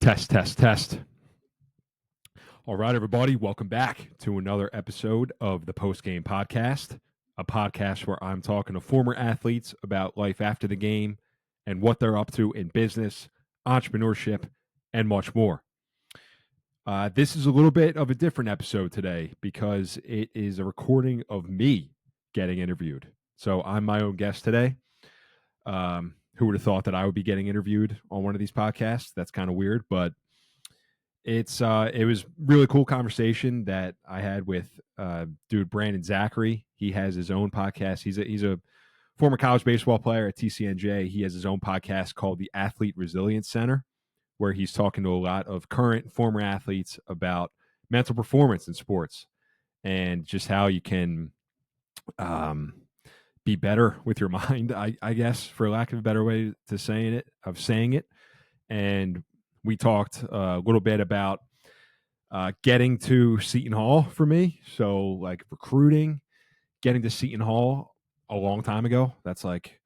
Test, test, test. All right, everybody, welcome back to another episode of the Post Game Podcast, a podcast where I'm talking to former athletes about life after the game and what they're up to in business, entrepreneurship, and much more. This is a little bit of a different episode today because it is a recording of me getting interviewed. So I'm my own guest today. Who would have thought that I would be getting interviewed on one of these podcasts? That's kind of weird, but it was really cool conversation that I had with Brandon Zachary. He has his own podcast. He's a former college baseball player at TCNJ. He has his own podcast called the Athlete Resilience Center, where he's talking to a lot of current and former athletes about mental performance in sports and just how you can be better with your mind, I guess, for lack of a better way to saying it. And we talked a little bit about getting to Seton Hall for me. So like recruiting, getting to Seton Hall a long time ago. That's like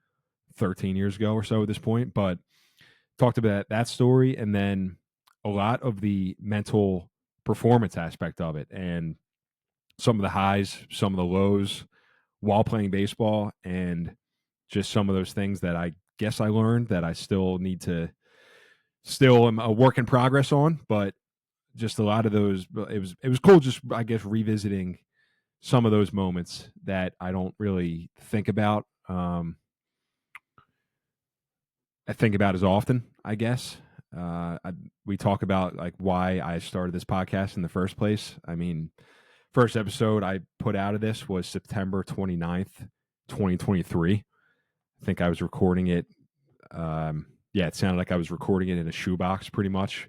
13 years ago or so at this point. But talked about that story and then a lot of the mental performance aspect of it and some of the highs, some of the lows while playing baseball, and just some of those things that I guess I learned that I still am a work in progress on, but just a lot of those, it was cool just, I guess, revisiting some of those moments that I don't really think about. I think about as often, I guess. We talk about like why I started this podcast in the first place. I mean, first episode I put out of this was September 29th, 2023. I think I was recording it. It sounded like I was recording it in a shoebox pretty much.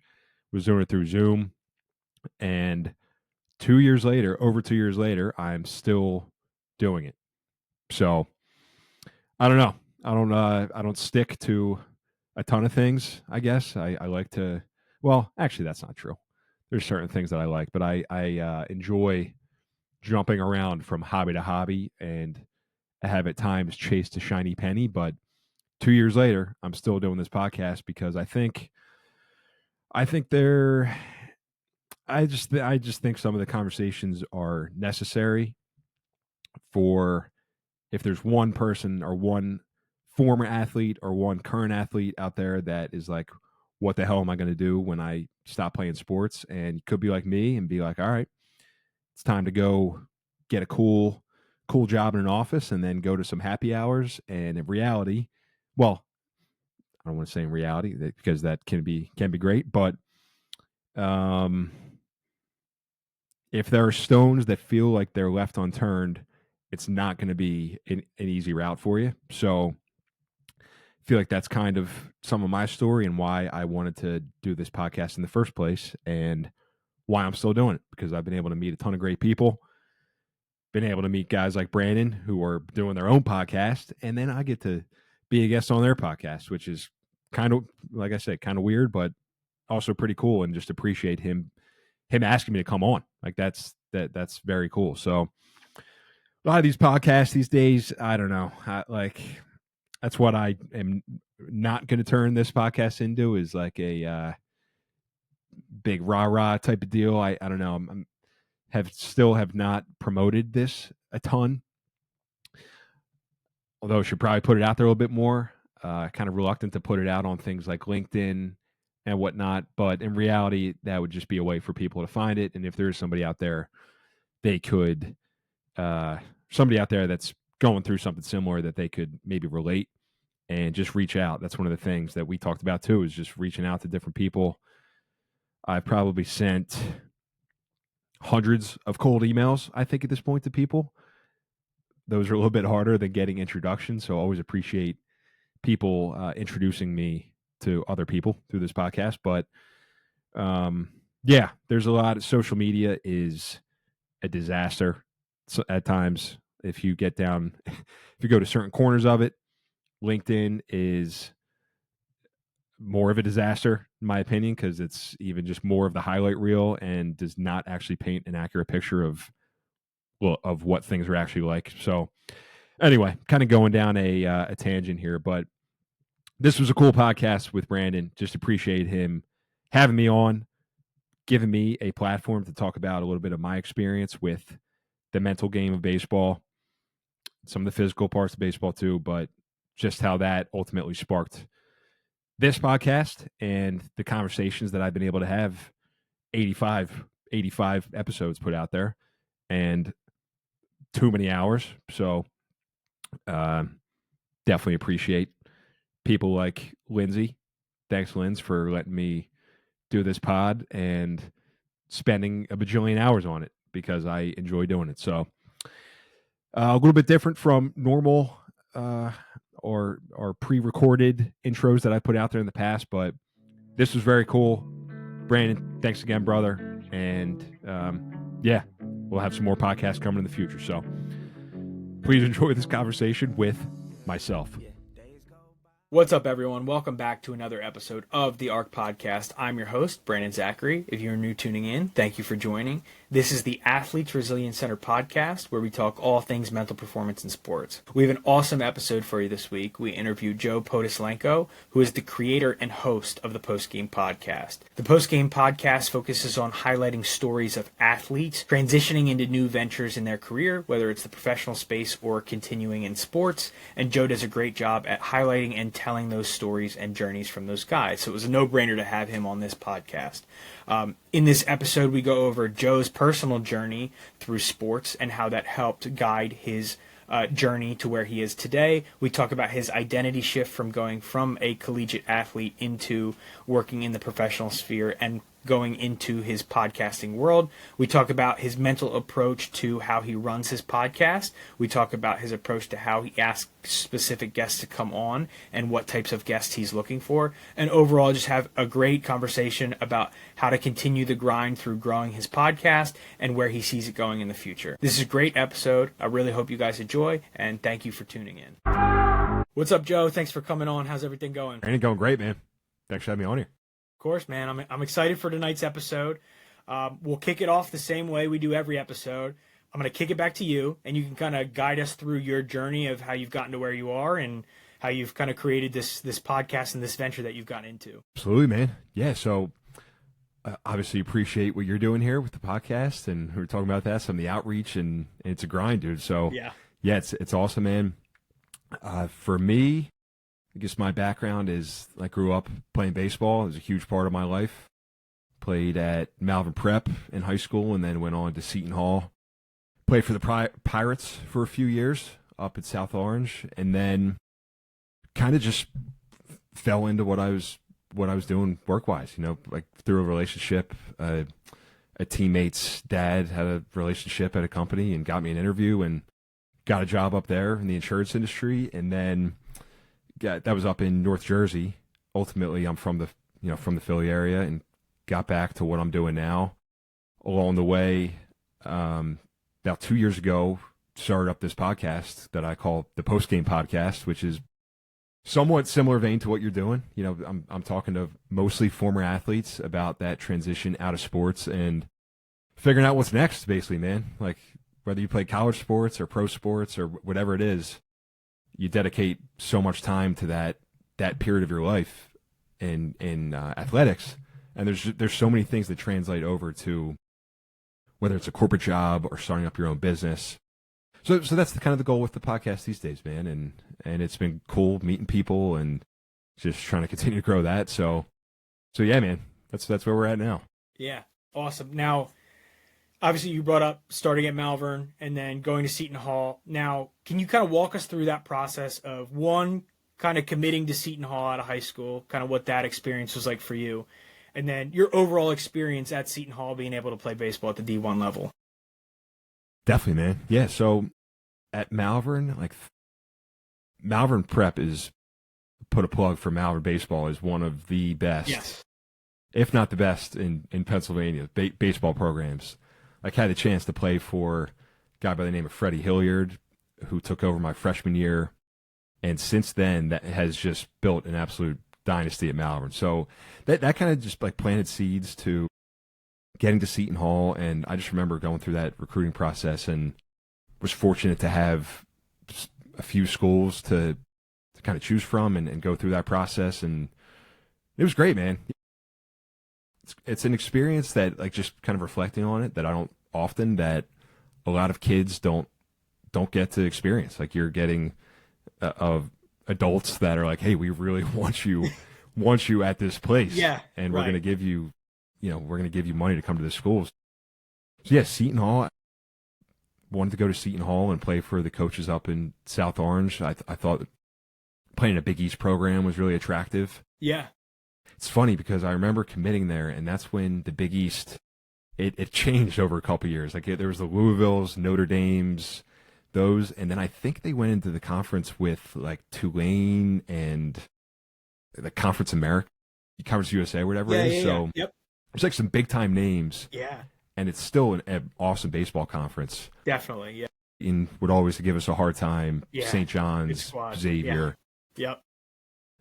Was doing it through Zoom. And over 2 years later, I'm still doing it. So I don't know. I don't stick to a ton of things, I guess. I like to, well, actually that's not true. There's certain things that I like, but I enjoy jumping around from hobby to hobby, and I have at times chased a shiny penny, but 2 years later, I'm still doing this podcast because I just think some of the conversations are necessary for if there's one person or one former athlete or one current athlete out there that is like, what the hell am I going to do when I stop playing sports? And you could be like me and be like, all right, it's time to go get a cool job in an office and then go to some happy hours. And in reality, well, I don't want to say in reality because that can be great, but if there are stones that feel like they're left unturned, it's not going to be an easy route for you. So I feel like that's kind of some of my story and why I wanted to do this podcast in the first place and why I'm still doing it, because I've been able to meet a ton of great people, been able to meet guys like Brandon who are doing their own podcast, and then I get to be a guest on their podcast, which is kind of, like I said, kind of weird, but also pretty cool, and just appreciate him asking me to come on. Like that's very cool. So a lot of these podcasts these days, I don't know, that's what I am not going to turn this podcast into, is like a big rah-rah type of deal. I don't know. Still have not promoted this a ton, although I should probably put it out there a little bit more. Kind of reluctant to put it out on things like LinkedIn and whatnot, but in reality, that would just be a way for people to find it. And if there is somebody out there, somebody out there that's going through something similar that they could maybe relate and just reach out. That's one of the things that we talked about too, is just reaching out to different people. I've probably sent hundreds of cold emails, I think, at this point to people. Those are a little bit harder than getting introductions. So I always appreciate people introducing me to other people through this podcast. But there's a lot of social media is a disaster at times. If you go to certain corners of it, LinkedIn is more of a disaster, in my opinion, because it's even just more of the highlight reel and does not actually paint an accurate picture of what things are actually like. So anyway, kind of going down a tangent here, but this was a cool podcast with Brandon. Just appreciate him having me on, giving me a platform to talk about a little bit of my experience with the mental game of baseball, some of the physical parts of baseball too, but just how that ultimately sparked this podcast and the conversations that I've been able to have. 85 episodes put out there and too many hours. So definitely appreciate people like Lindsay. Thanks, Linz, for letting me do this pod and spending a bajillion hours on it because I enjoy doing it. So a little bit different from normal or pre-recorded intros that I put out there in the past, but this was very cool. Brandon, thanks again, brother. And yeah, we'll have some more podcasts coming in the future. So please enjoy this conversation with myself. What's up, everyone? Welcome back to another episode of the ARC Podcast. I'm your host, Brandon Zachary. If you're new tuning in, thank you for joining. This is the Athletes Resilience Center podcast, where we talk all things mental performance in sports. We have an awesome episode for you this week. We interview Joe Poduslenko, who is the creator and host of the Postgame Podcast. The Postgame Podcast focuses on highlighting stories of athletes transitioning into new ventures in their career, whether it's the professional space or continuing in sports. And Joe does a great job at highlighting and telling those stories and journeys from those guys. So it was a no-brainer to have him on this podcast. In this episode, we go over Joe's personal journey through sports and how that helped guide his journey to where he is today. We talk about his identity shift from going from a collegiate athlete into working in the professional sphere and going into his podcasting world. We talk about his mental approach to how he runs his podcast. We talk about his approach to how he asks specific guests to come on and what types of guests he's looking for. And overall, just have a great conversation about how to continue the grind through growing his podcast and where he sees it going in the future. This is a great episode. I really hope you guys enjoy, and thank you for tuning in. What's up, Joe? Thanks for coming on. How's everything going? Ain't going great, man. Thanks for having me on here. Of course, man. I'm excited for tonight's episode. We'll kick it off the same way we do every episode. I'm going to kick it back to you, and you can kind of guide us through your journey of how you've gotten to where you are and how you've kind of created this podcast and this venture that you've gotten into. Absolutely, man. Yeah, so obviously appreciate what you're doing here with the podcast, and we were talking about that, some of the outreach, and it's a grind, dude. So yeah, it's awesome, man. For me, I guess my background is I grew up playing baseball. It was a huge part of my life. Played at Malvern Prep in high school and then went on to Seton Hall. Played for the Pirates for a few years up at South Orange, and then kind of just fell into what I was doing work-wise, like through a relationship. A teammate's dad had a relationship at a company and got me an interview and got a job up there in the insurance industry, and then that was up in North Jersey. Ultimately, I'm from the Philly area, and got back to what I'm doing now. Along the way, about 2 years ago, started up this podcast that I call the Postgame Podcast, which is somewhat similar vein to what you're doing. I'm talking to mostly former athletes about that transition out of sports and figuring out what's next, basically, man. Like whether you play college sports or pro sports or whatever it is, you dedicate so much time to that period of your life in athletics, and there's so many things that translate over to whether it's a corporate job or starting up your own business. So that's kind of the goal with the podcast these days, man, and it's been cool meeting people and just trying to continue to grow that. So yeah, man, that's where we're at now. Yeah, awesome. Now, obviously, you brought up starting at Malvern and then going to Seton Hall. Now, can you kind of walk us through that process of, one, kind of committing to Seton Hall out of high school, kind of what that experience was like for you, and then your overall experience at Seton Hall being able to play baseball at the D1 level? Definitely, man. Yeah, so at Malvern, Malvern Prep is, put a plug for Malvern baseball, is one of the best, yes, if not the best in Pennsylvania, baseball programs. I had the chance to play for a guy by the name of Freddie Hilliard, who took over my freshman year, and since then that has just built an absolute dynasty at Malvern. So that kind of just planted seeds to getting to Seton Hall, and I just remember going through that recruiting process and was fortunate to have a few schools to kind of choose from and go through that process, and it was great, man. it's an experience that, like, just kind of reflecting on it, that that a lot of kids don't get to experience. Like, you're getting of adults that are like, hey, we really want you at this place, and we're going to give you, we're going to give you money to come to the schools. So yeah, Seton Hall. Wanted to go to Seton Hall and play for the coaches up in South Orange. I thought playing a Big East program was really attractive. Yeah. It's funny because I remember committing there, and that's when the Big East, it changed over a couple of years. Like, there was the Louisvilles, Notre Dames, those, and then I think they went into the conference with, like, Tulane and the Conference USA, whatever it is. So there's, like, some big-time names. Yeah. And it's still an awesome baseball conference. Definitely, yeah. And would always give us a hard time. Yeah. St. John's, Xavier. Yeah. Yep.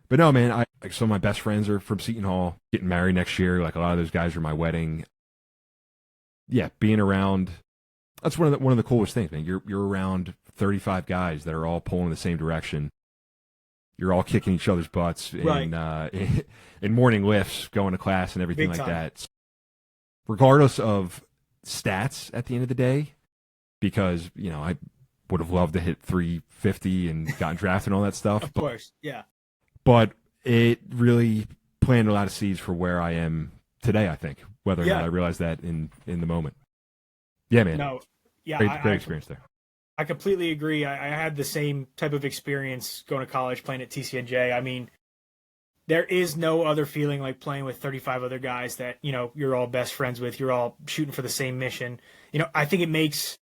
But no, man, some of my best friends are from Seton Hall, getting married next year. Like, a lot of those guys are my wedding. Yeah, being around, that's one of the coolest things, man. You're around 35 guys that are all pulling in the same direction. You're all kicking each other's butts in morning lifts, going to class and everything like that. Regardless of stats at the end of the day, because, I would have loved to hit 350 and gotten drafted and all that stuff. Of course, yeah. But it really planted a lot of seeds for where I am today, I think, whether or not I realized that in the moment. Yeah, man. No, yeah. Great experience there. I completely agree. I had the same type of experience going to college, playing at TCNJ. I mean, there is no other feeling like playing with 35 other guys that, you're all best friends with. You're all shooting for the same mission. I think it makes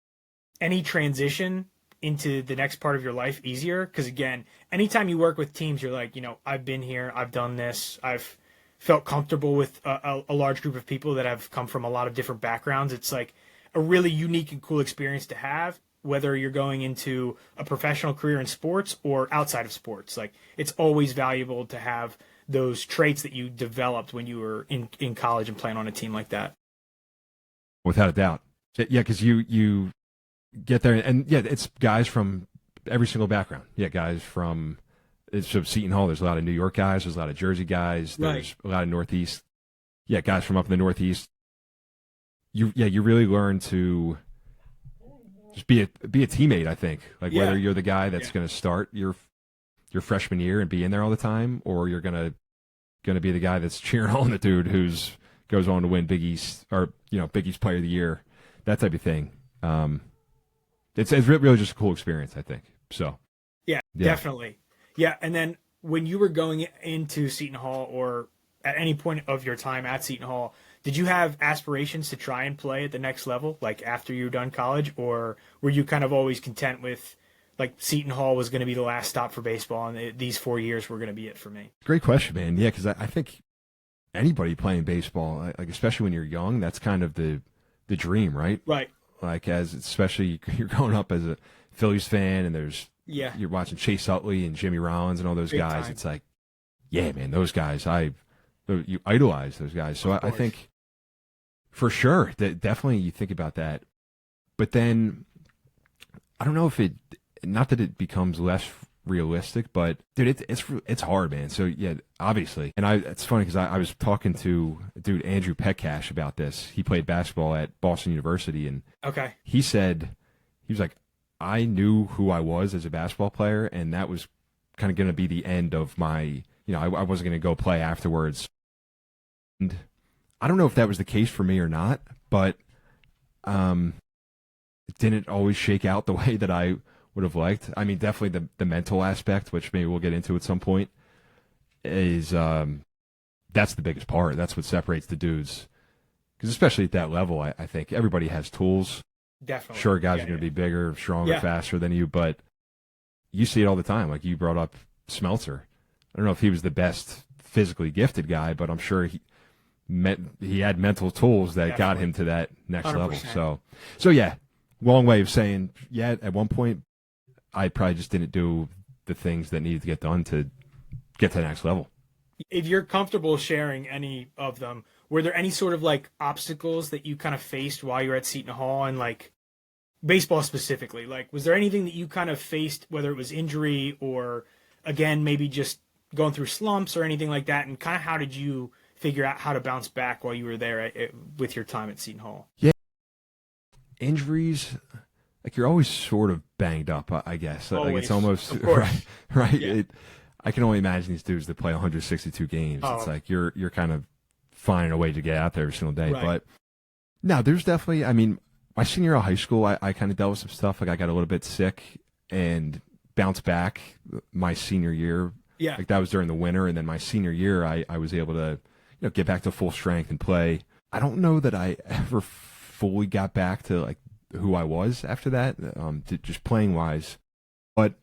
any transition into the next part of your life easier. Because, again, anytime you work with teams, you're like, I've been here, I've done this, I've felt comfortable with a large group of people that have come from a lot of different backgrounds. It's like a really unique and cool experience to have, whether you're going into a professional career in sports or outside of sports. Like, it's always valuable to have those traits that you developed when you were in college and playing on a team like that. Without a doubt. Yeah, because you get there, and it's guys from every single background. Yeah, guys from Seton Hall. There's a lot of New York guys. There's a lot of Jersey guys. There's a lot of Northeast. Yeah, guys from up in the Northeast. You really learn to just be a teammate, I think. Like, whether you're the guy that's going to start your freshman year and be in there all the time, or you're gonna be the guy that's cheering on the dude who's goes on to win Big East, or Big East Player of the Year, that type of thing. It's really just a cool experience, I think. So yeah, definitely. Yeah, and then when you were going into Seton Hall, or at any point of your time at Seton Hall, did you have aspirations to try and play at the next level, like after you were done college, or were you kind of always content with, like, Seton Hall was going to be the last stop for baseball, and these 4 years were going to be it for me? Great question, man. Yeah, because I think anybody playing baseball, like, especially when you're young, that's kind of the dream, right? Right. Like, especially you're growing up as a Phillies fan, and you're watching Chase Utley and Jimmy Rollins and all those guys. Time. It's like, yeah, man, those guys, you idolize those guys. So I think for sure that definitely you think about that, but then I don't know if not that it becomes less realistic, but dude, it's hard, man. So yeah, obviously, and it's funny because I was talking to dude Andrew Petcash about this. He played basketball at Boston University, and he said, he was like, I knew who I was as a basketball player, and that was kind of going to be the end of my, I wasn't going to go play afterwards. And I don't know if that was the case for me or not, but it didn't always shake out the way that I would have liked. I mean, definitely the mental aspect, which maybe we'll get into at some point, is that's the biggest part. That's what separates the dudes. Because especially at that level, I think everybody has tools. Definitely. Sure, guys are going to be bigger, stronger, faster than you, but you see it all the time. Like, you brought up Smeltzer. I don't know if he was the best physically gifted guy, but I'm sure he had mental tools that got him to that next 100%. level. So yeah, long way of saying, yeah, at one point, I probably just didn't do the things that needed to get done to get to the next level. If you're comfortable sharing any of them, were there any sort of, like, obstacles that you kind of faced while you were at Seton Hall, and, like, baseball specifically? Like, was there anything that you kind of faced, whether it was injury or, again, maybe just going through slumps or anything like that? And kind of how did you figure out how to bounce back while you were there with your time at Seton Hall? Yeah, injuries, like you're always sort of banged up, I guess. Like Always. it's almost Of course. right. Yeah. I can only imagine these dudes that play 162 games. Oh. It's like you're kind of finding a way to get out there every single day. Right. But no, there's definitely. I mean, my senior year of high school, I kind of dealt with some stuff. Like I got a little bit sick and bounced back my senior year. Yeah. Like that was during the winter, and then my senior year, I was able to get back to full strength and play. I don't know that I ever fully got back to like who I was after that, to just playing wise. But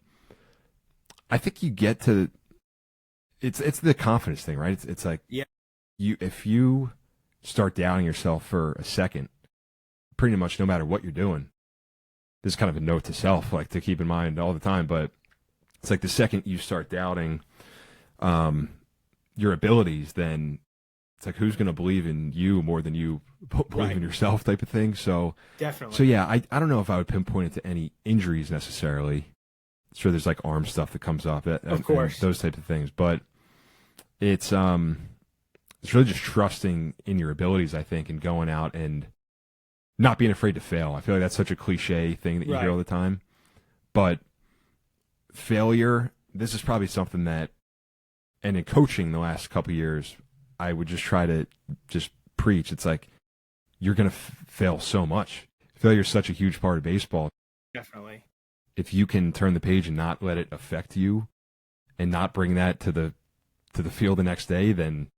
I think you get to it's the confidence thing, right? It's like if you start doubting yourself for a second, pretty much no matter what you're doing, this is kind of a note to self, like to keep in mind all the time. But it's like the second you start doubting your abilities, then it's like who's going to believe in you more than you believe in yourself, type of thing. So definitely. So yeah, I don't know if I would pinpoint it to any injuries necessarily. Sure, there's like arm stuff that comes up, of course, those type of things. But it's really just trusting in your abilities, I think, and going out and not being afraid to fail. I feel like that's such a cliche thing that you hear all the time. But failure, this is probably something that, and in coaching the last couple of years, I would just try to just preach. It's like you're going to fail so much. Failure is such a huge part of baseball. Definitely. If you can turn the page and not let it affect you and not bring that to the field the next day, then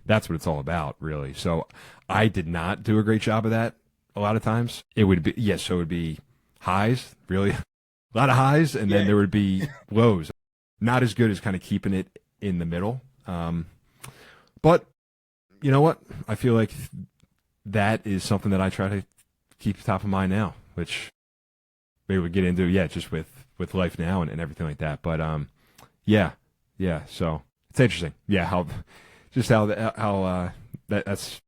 that's what it's all about, really. So I did not do a great job of that a lot of times. It would be, so it would be highs, really, a lot of highs, and then there would be lows. Not as good as kind of keeping it in the middle. But you know what? I feel like that is something that I try to keep top of mind now, which maybe we get into, just with life now and everything like that. But so it's interesting. Yeah, that's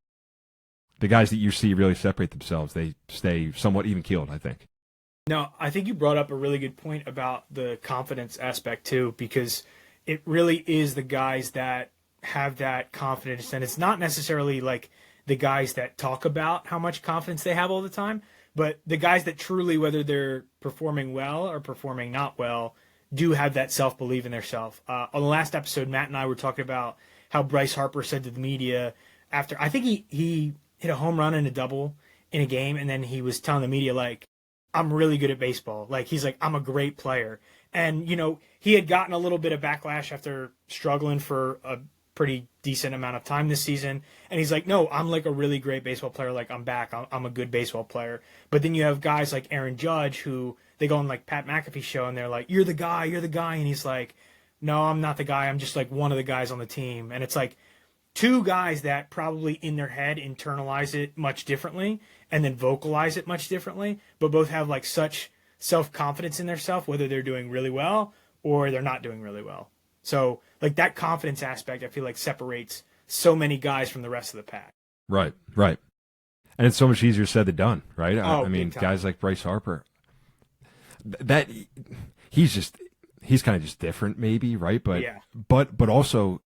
the guys that you see really separate themselves. They stay somewhat even keeled, I think. No, I think you brought up a really good point about the confidence aspect too, because it really is the guys that have that confidence, and it's not necessarily like the guys that talk about how much confidence they have all the time, but the guys that truly, whether they're performing well or performing not well, do have that self-belief in themselves. On the last episode, Matt and I were talking about how Bryce Harper said to the media after, I think he hit a home run and a double in a game, and then he was telling the media, like, I'm really good at baseball. Like, he's like, I'm a great player. And, he had gotten a little bit of backlash after struggling for a pretty decent amount of time this season. And he's like, no, I'm like a really great baseball player. Like, I'm back. I'm a good baseball player. But then you have guys like Aaron Judge who they go on like Pat McAfee's show and they're like, you're the guy. And he's like, no, I'm not the guy. I'm just like one of the guys on the team. And it's like two guys that probably in their head internalize it much differently and then vocalize it much differently, but both have like such self-confidence in themselves, whether they're doing really well or they're not doing really well. So like that confidence aspect, I feel like separates so many guys from the rest of the pack. Right. And it's so much easier said than done, right? Oh, I mean, guys like Bryce Harper, that he's kind of just different maybe, right? But also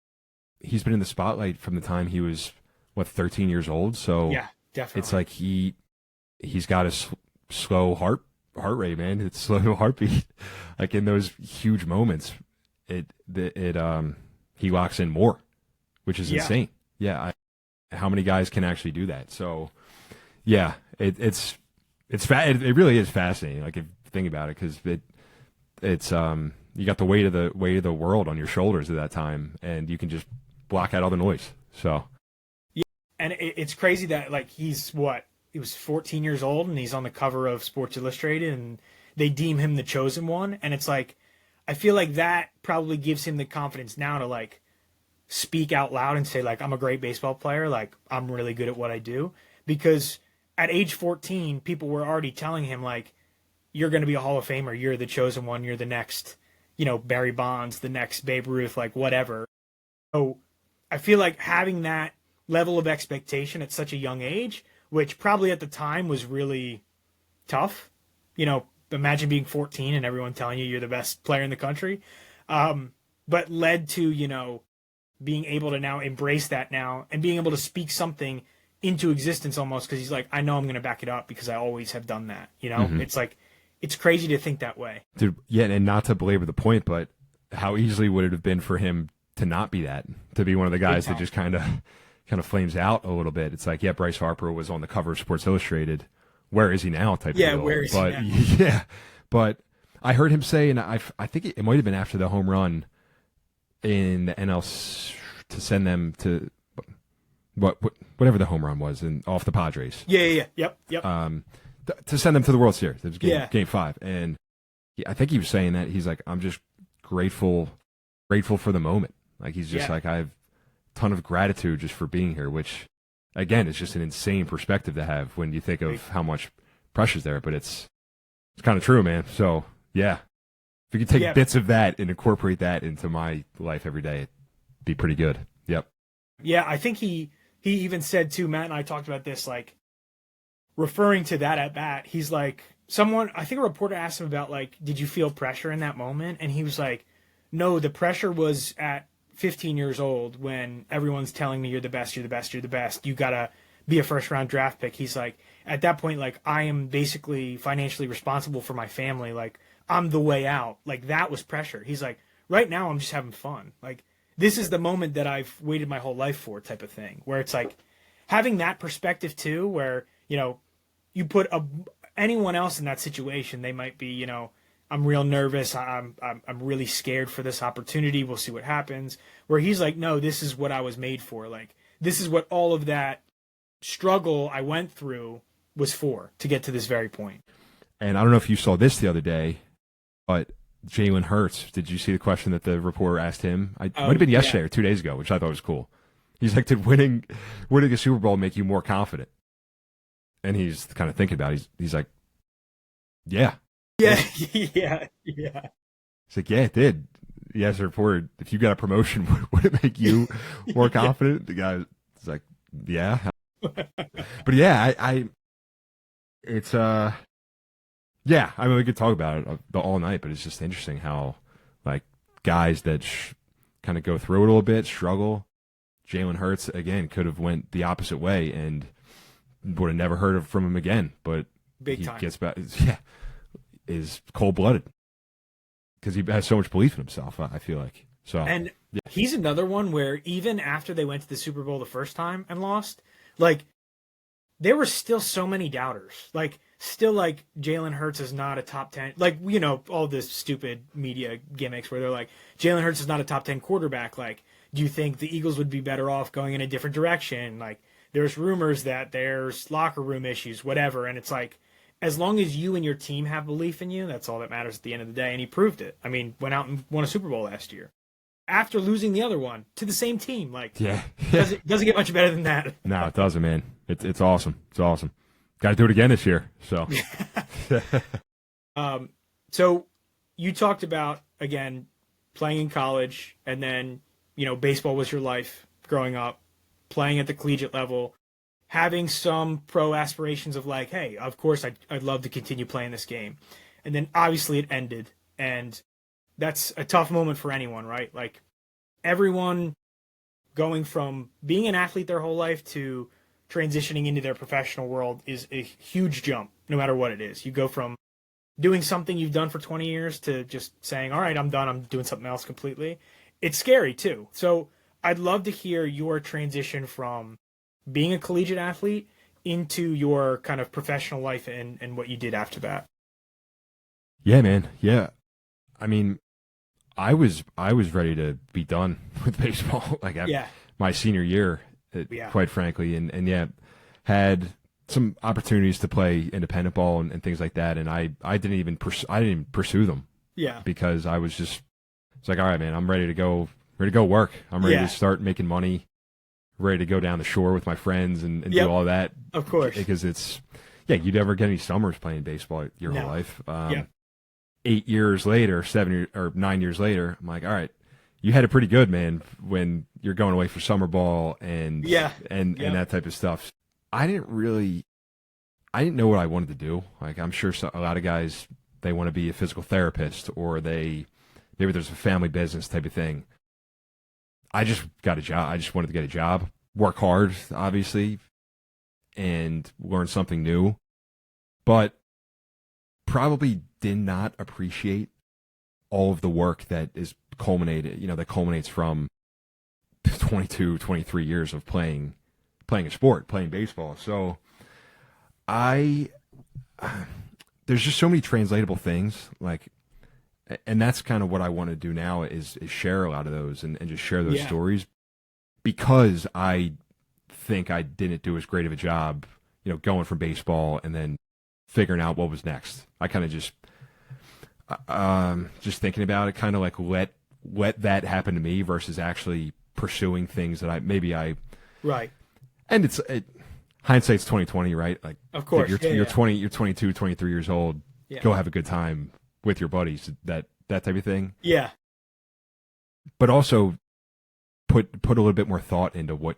he's been in the spotlight from the time he was 13 years old. So yeah, definitely. It's like he's got a slow heart rate, man. It's slow heartbeat. Like in those huge moments, he locks in more, which is insane. Yeah, how many guys can actually do that? So, yeah, it really is fascinating. Like if you think about it, because it's you got the weight of the world on your shoulders at that time, and you can just block out all the noise. So, yeah, and it's crazy that like he was 14 years old and he's on the cover of Sports Illustrated, and they deem him the chosen one, and it's like, I feel like that probably gives him the confidence now to like speak out loud and say like, I'm a great baseball player. Like I'm really good at what I do, because at age 14, people were already telling him like, you're going to be a Hall of Famer. You're the chosen one. You're the next, Barry Bonds, the next Babe Ruth, like whatever. So I feel like having that level of expectation at such a young age, which probably at the time was really tough, imagine being 14 and everyone telling you you're the best player in the country. But led to, being able to now embrace that now and being able to speak something into existence almost, because he's like, I know I'm going to back it up because I always have done that. You know, it's like, it's crazy to think that way. Dude, yeah, and not to belabor the point, but how easily would it have been for him to not be that, to be one of the guys that just kind of flames out a little bit. It's like, yeah, Bryce Harper was on the cover of Sports Illustrated. Where is he now? Type of deal. Where is he now? Yeah, but I heard him say, and I think it might have been after the home run in the NL to send them to whatever the home run was and off the Padres. Yep. To send them to the World Series. It was game 5, and I think he was saying that he's like, I'm just grateful for the moment. Like he's just like, I have a ton of gratitude just for being here, which again is just an insane perspective to have when you think of how much pressure's there. But it's kind of true, man. So yeah, if you could take bits of that and incorporate that into my life every day, it'd be pretty good. Yep. Yeah, I think he even said too, Matt and I talked about this, like referring to that at bat, he's like, I think a reporter asked him about like, did you feel pressure in that moment? And he was like, no, the pressure was at 15 years old when everyone's telling me you're the best, you're the best, you're the best. You got to be a first round draft pick. He's like, at that point, like I am basically financially responsible for my family. Like I'm the way out. Like that was pressure. He's like, right now I'm just having fun. Like this is the moment that I've waited my whole life for, type of thing, where it's like having that perspective too, where, you know, you put anyone else in that situation, they might be, you know, I'm real nervous. I'm really scared for this opportunity. We'll see what happens. Where he's like, no, this is what I was made for. Like, this is what all of that struggle I went through was for, to get to this very point. And I don't know if you saw this the other day, but Jalen Hurts, did you see the question that the reporter asked him? It might have been yesterday or 2 days ago, which I thought was cool. He's like, did winning a Super Bowl make you more confident? And he's kind of thinking about it. He's like, yeah. Yeah. He's like, yeah, it did. He asked the reporter, if you got a promotion, would it make you more confident? The guy was like, yeah. But yeah, it's, yeah, I mean, we could talk about it all night, but it's just interesting how, like, guys that kind of go through it a little bit, struggle. Jalen Hurts, again, could have went the opposite way and would have never heard from him again. But Big time. Gets back, is cold-blooded because he has so much belief in himself, I feel like. So, and he's another one where even after they went to the Super Bowl the first time and lost, like, there were still so many doubters. Like, still, like, Jalen Hurts is not a top 10. Like, you know, all this stupid media gimmicks where they're like, Jalen Hurts is not a top 10 quarterback. Like, do you think the Eagles would be better off going in a different direction? Like, there's rumors that there's locker room issues, whatever. And it's like, as long as you and your team have belief in you, that's all that matters at the end of the day. And he proved it. I mean, went out and won a Super Bowl last year after losing the other one to the same team. Like, doesn't get much better than that. No, it doesn't, man. It's awesome. It's awesome. Got to do it again this year. So, so you talked about, again, playing in college, and then, you know, baseball was your life growing up, playing at the collegiate level, having some pro aspirations of like, hey, of course I'd love to continue playing this game. And then obviously it ended, and that's a tough moment for anyone, right? Like, everyone going from being an athlete their whole life to transitioning into their professional world is a huge jump, no matter what it is. You go from doing something you've done for 20 years to just saying, all right, I'm done, I'm doing something else completely. It's scary too. So I'd love to hear your transition from being a collegiate athlete into your kind of professional life and what you did after that. Yeah, man. Yeah. I mean, I was ready to be done with baseball. Like, my senior year, quite frankly, and had some opportunities to play independent ball and things like that, and I didn't even pursue them. Yeah. Because I was just, it's like, all right, man, I'm ready to go work. I'm ready to start making money. Ready to go down the shore with my friends and do all that. Of course. Because it's, you never get any summers playing baseball your whole life. 8 years later, 9 years later, I'm like, all right, you had it pretty good, man, when you're going away for summer ball and that type of stuff. I didn't know what I wanted to do. Like, I'm sure a lot of guys, they want to be a physical therapist, or maybe there's a family business type of thing. I just got a job. I just wanted to get a job, work hard, obviously, and learn something new. But probably did not appreciate all of the work that is that culminates from 22, 23 years of playing a sport, playing baseball. So there's just so many translatable things, and that's kind of what I want to do now is share a lot of those and just share those stories, because I think I didn't do as great of a job, going from baseball and then figuring out what was next. I kind of just thinking about it, kind of like let that happen to me versus actually pursuing things that I right. And hindsight's 2020, right? Like, of course, you're 20, you're 22, 23 years old. Yeah. Go have a good time with your buddies, that type of thing. Yeah. But also put a little bit more thought into what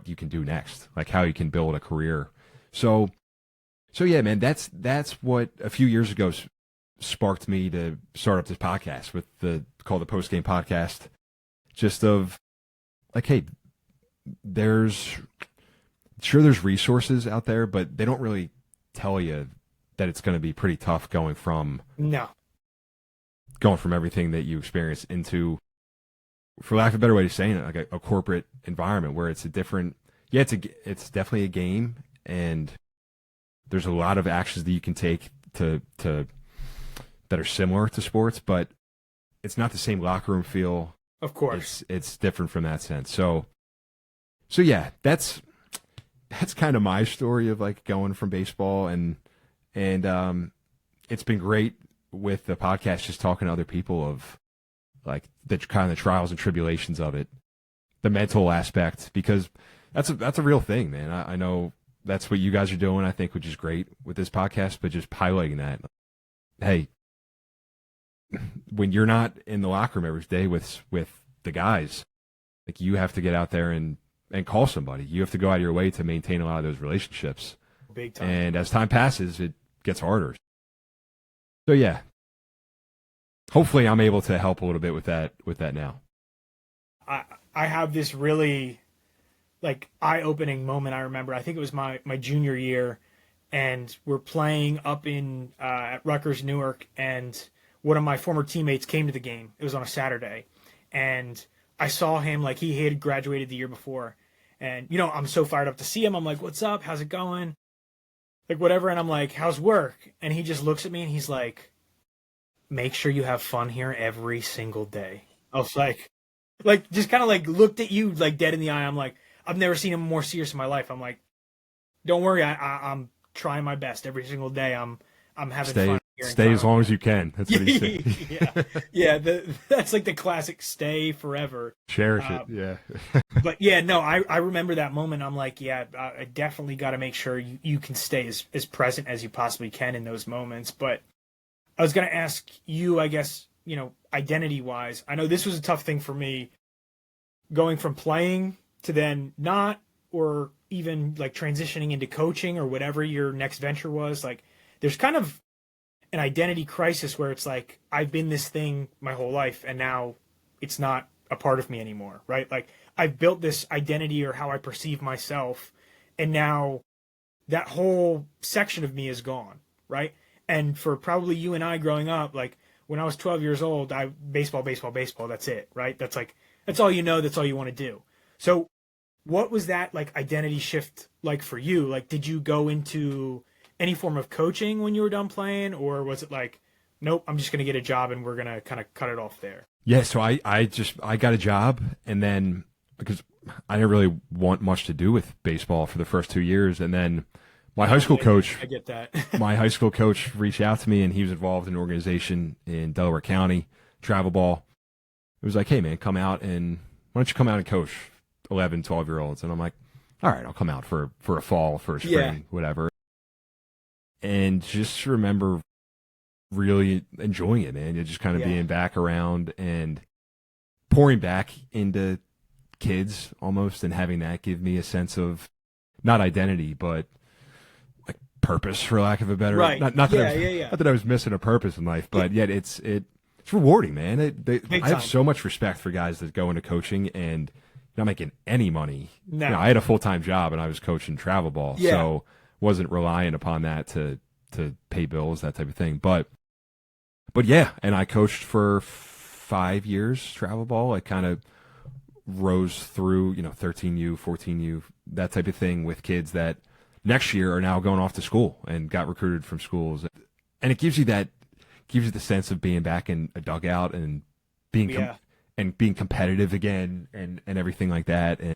you can do next, like how you can build a career. So yeah, man, that's what a few years ago sparked me to start up this podcast called the Post Game Podcast. Just of like, hey, there's resources out there, but they don't really tell you that it's going to be pretty tough going from everything that you experience into, for lack of a better way of saying it, like a corporate environment where it's a different, it's definitely a game, and there's a lot of actions that you can take to that are similar to sports, but it's not the same locker room feel. Of course, it's different from that sense. So yeah, that's kind of my story of like going from baseball, and it's been great with the podcast, just talking to other people of like the kind of the trials and tribulations of it, the mental aspect, because that's a real thing, man. I know that's what you guys are doing, I think, which is great with this podcast, but just highlighting that, hey, when you're not in the locker room every day with the guys, like, you have to get out there and call somebody. You have to go out of your way to maintain a lot of those relationships. Big time. And as time passes, it gets harder. So yeah, hopefully I'm able to help a little bit with that now. I have this really like eye-opening moment. I remember, I think it was my junior year, and we're playing up in at Rutgers, Newark, and one of my former teammates came to the game. It was on a Saturday, and I saw him, like, he had graduated the year before, and I'm so fired up to see him. I'm like, "What's up? How's it going?" Like, whatever. And I'm like, "How's work?" And he just looks at me and he's like, "Make sure you have fun here every single day." I was like just kind of like looked at you like dead in the eye. I'm like, I've never seen him more serious in my life. I'm like, "Don't worry, I'm trying my best every single day. I'm having fun here." Stay as long as you can. That's what he said. yeah. That's like the classic "stay forever." Cherish it. Yeah. But yeah, no, I remember that moment. I'm like, yeah, I definitely got to make sure you can stay as present as you possibly can in those moments. But I was going to ask you, I guess, identity wise, I know this was a tough thing for me, going from playing to then not, or even like transitioning into coaching or whatever your next venture was. Like, there's kind of an identity crisis where it's like, I've been this thing my whole life and now it's not a part of me anymore, right? Like, I've built this identity or how I perceive myself, and now that whole section of me is gone, right? And for probably you and I growing up, like when I was 12 years old, baseball, that's it, right? That's all you know, that's all you want to do. So what was that like identity shift like for you? Like, did you go into any form of coaching when you were done playing, or was it like, nope, I'm just going to get a job and we're going to kind of cut it off there? Yeah, so I got a job, and then, because I didn't really want much to do with baseball for the first 2 years, and then my high school coach, I get that. my high school coach reached out to me, and he was involved in an organization in Delaware County, travel ball. It was like, "Hey man, come out, and why don't you come out and coach 11, 12-year-olds?" And I'm like, "All right, I'll come out for a fall, for a spring, whatever." And just remember really enjoying it, man. Just kind of being back around and pouring back into kids almost, and having that give me a sense of not identity, but purpose, for lack of a better, right. Not that I was missing a purpose in life, but yet it's it's rewarding, man. Big I have time. so much respect for guys that go into coaching and not making any money. No. You know, I had a full-time job and I was coaching travel ball, Yeah. so wasn't relying upon that to pay bills, that type of thing. But yeah, and I coached for 5 years travel ball. I kind of rose through, 13U, 14U, that type of thing with kids that next year are now going off to school and got recruited from schools. And it gives you the sense of being back in a dugout and being being competitive again and everything like that, and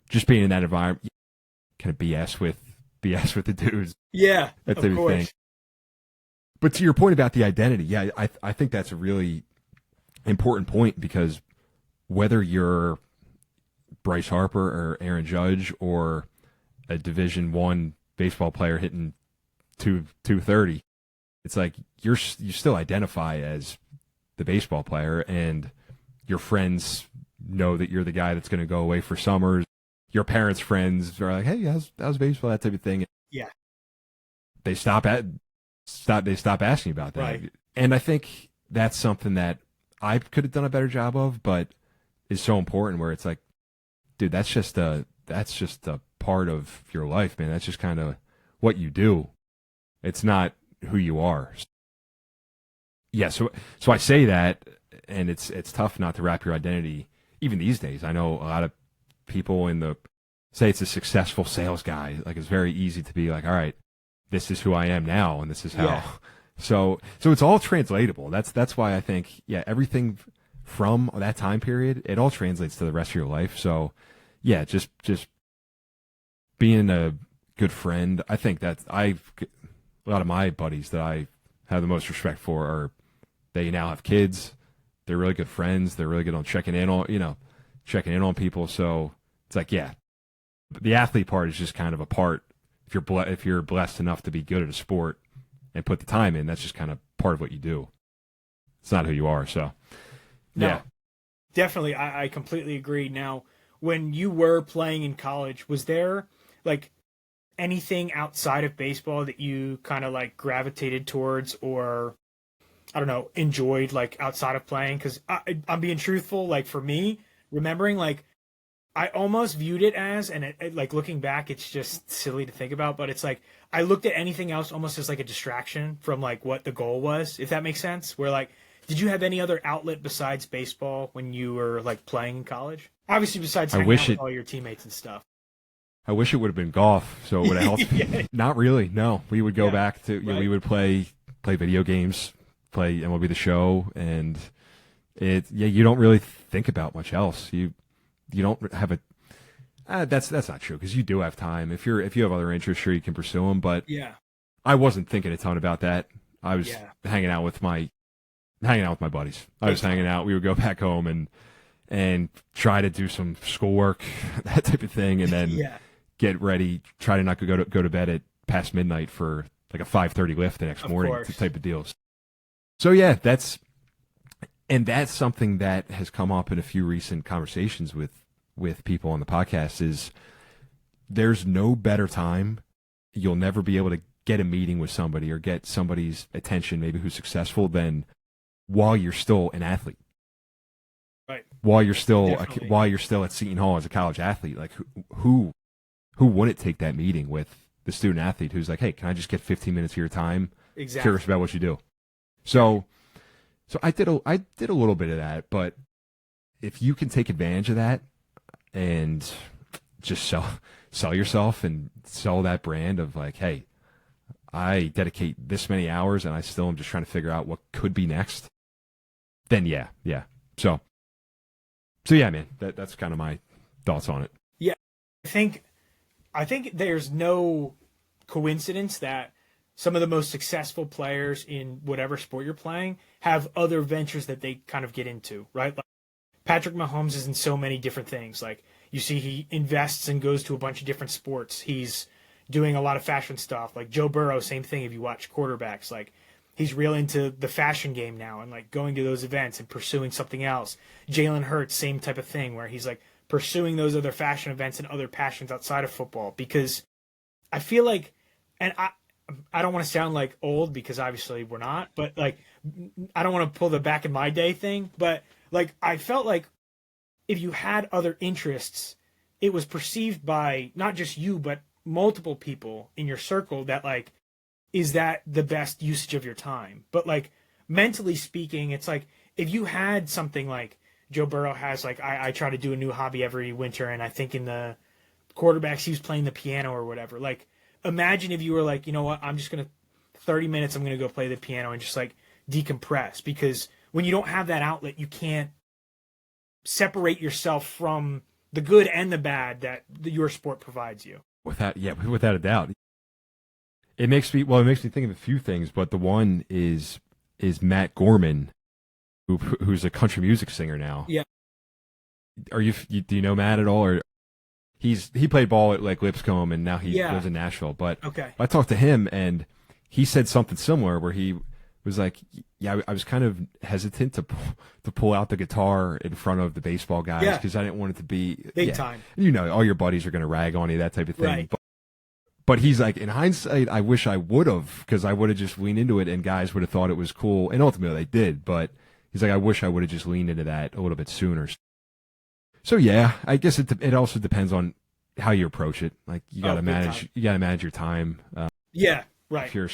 just being in that environment, kind of BS with the dudes. Yeah, That of type of course. thing. But to your point about the identity, yeah, I think that's a really important point, because whether you're Bryce Harper or Aaron Judge or a Division I baseball player hitting 230, it's like you still identify as the baseball player, and your friends know that you're the guy that's going to go away for summers. Your parents' friends are like, "Hey, how's baseball?" That type of thing. Yeah. They stop asking about that. Right. And I think that's something that I could have done a better job of, but is so important, where it's like, dude, that's just a part of your life, man. That's just kind of what you do. It's not who you are. Yeah, so I say that, and it's tough not to wrap your identity even these days. I know a lot of people say it's a successful sales guy. Like, it's very easy to be like, all right, this is who I am now, and this is how. Yeah. So it's all translatable. That's why I think, yeah, everything from that time period, it all translates to the rest of your life. So yeah, just being a good friend. I think that a lot of my buddies that I have the most respect for they now have kids. They're really good friends. They're really good on checking in on people. So it's like, yeah, the athlete part is just kind of a part. If you're blessed enough to be good at a sport and put the time in, that's just kind of part of what you do. It's not who you are. So No, yeah, definitely. I completely agree. Now, when you were playing in college, was there like anything outside of baseball that you kind of like gravitated towards, or I don't know, enjoyed like outside of playing? Because I'm being truthful. Like for me, remembering, like I almost viewed it as, and like looking back, it's just silly to think about, but it's like I looked at anything else almost as like a distraction from like what the goal was, if that makes sense. Where like, did you have any other outlet besides baseball when you were like playing in college? Obviously, besides hanging out with all your teammates and stuff. I wish it would have been golf, so it would have helped. Yeah. Not really. No, we would go back to Right. we would play video games, play MLB The Show, and you don't really think about much else. You don't have a. That's not true, because you do have time. If you have other interests, sure, you can pursue them. But Yeah. I wasn't thinking a ton about that. I was hanging out with my buddies. I was hanging out. We would go back home and try to do some schoolwork, that type of thing, and then get ready. Try to not go to bed at past midnight for like a 5:30 lift the next morning, type of deals. So yeah, that's something that has come up in a few recent conversations with people on the podcast. Is there's no better time. You'll never be able to get a meeting with somebody or get somebody's attention, maybe who's successful, than while you're still an athlete. Right. While you're still at Seton Hall as a college athlete, like who wouldn't take that meeting with the student athlete who's like, hey, can I just get 15 minutes of your time? Exactly. Curious about what you do. So I did a little bit of that, but if you can take advantage of that and just sell yourself and sell that brand of like, hey, I dedicate this many hours and I still am just trying to figure out what could be next, then yeah. So yeah, man, that's kind of my thoughts on it. Yeah, I think there's no coincidence that some of the most successful players in whatever sport you're playing have other ventures that they kind of get into, right? Like Patrick Mahomes is in so many different things. Like you see, he invests and goes to a bunch of different sports. He's doing a lot of fashion stuff. Like Joe Burrow, same thing. If you watch quarterbacks, like he's real into the fashion game now and like going to those events and pursuing something else. Jalen Hurts, same type of thing, where he's like pursuing those other fashion events and other passions outside of football. Because I feel like, and I don't want to sound like old because obviously we're not, but like I don't want to pull the back in my day thing, but like I felt like if you had other interests, it was perceived by not just you but multiple people in your circle that like, is that the best usage of your time? But like mentally speaking, it's like if you had something like Joe Burrow has, like I try to do a new hobby every winter, and I think in the quarterbacks he was playing the piano or whatever. Like imagine if you were like, you know what, I'm just gonna 30 minutes I'm gonna go play the piano and just like decompress, because when you don't have that outlet you can't separate yourself from the good and the bad that your sport provides you. Without a doubt. It makes me think of a few things, but the one is Matt Gorman, who's a country music singer now. Yeah. Do you know Matt at all? Or he played ball at like Lipscomb, and now he lives in Nashville. But okay, I talked to him, and he said something similar where he was like, "Yeah, I was kind of hesitant to pull out the guitar in front of the baseball guys because I didn't want it to be big time. You know, all your buddies are going to rag on you, that type of thing." Right. But he's like, in hindsight, I wish I would have, because I would have just leaned into it, and guys would have thought it was cool, and ultimately they did. But he's like, I wish I would have just leaned into that a little bit sooner. So yeah, I guess it also depends on how you approach it. Like you got to manage your time. Yeah, right. If you're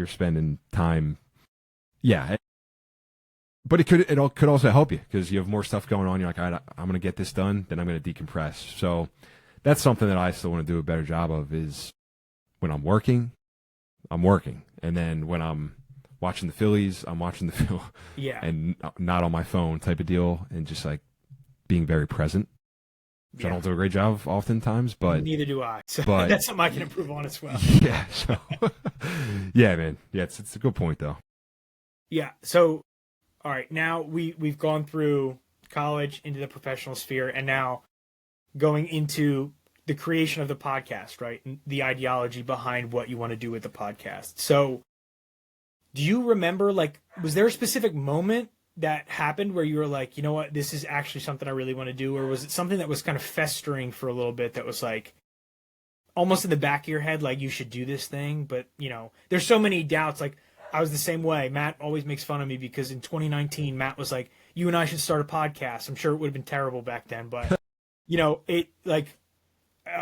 spending time, yeah. But it could also help you because you have more stuff going on. You're like, all right, I'm going to get this done, then I'm going to decompress. So that's something that I still want to do a better job of, is when I'm working, and then when I'm watching the Phillies, I'm watching the Phillies, and not on my phone type of deal, and just like being very present. Which I don't do a great job of oftentimes, but neither do I. So but, that's something I can improve on as well. Yeah. So yeah, man. Yeah, it's a good point though. Yeah. So all right, now we've gone through college into the professional sphere, and now going into the creation of the podcast, right? And the ideology behind what you want to do with the podcast. So do you remember, like, was there a specific moment that happened where you were like, you know what, this is actually something I really want to do? Or was it something that was kind of festering for a little bit that was like almost in the back of your head, like you should do this thing, but you know, there's so many doubts. Like I was the same way. Matt always makes fun of me because in 2019, Matt was like, you and I should start a podcast. I'm sure it would have been terrible back then, but you know, it like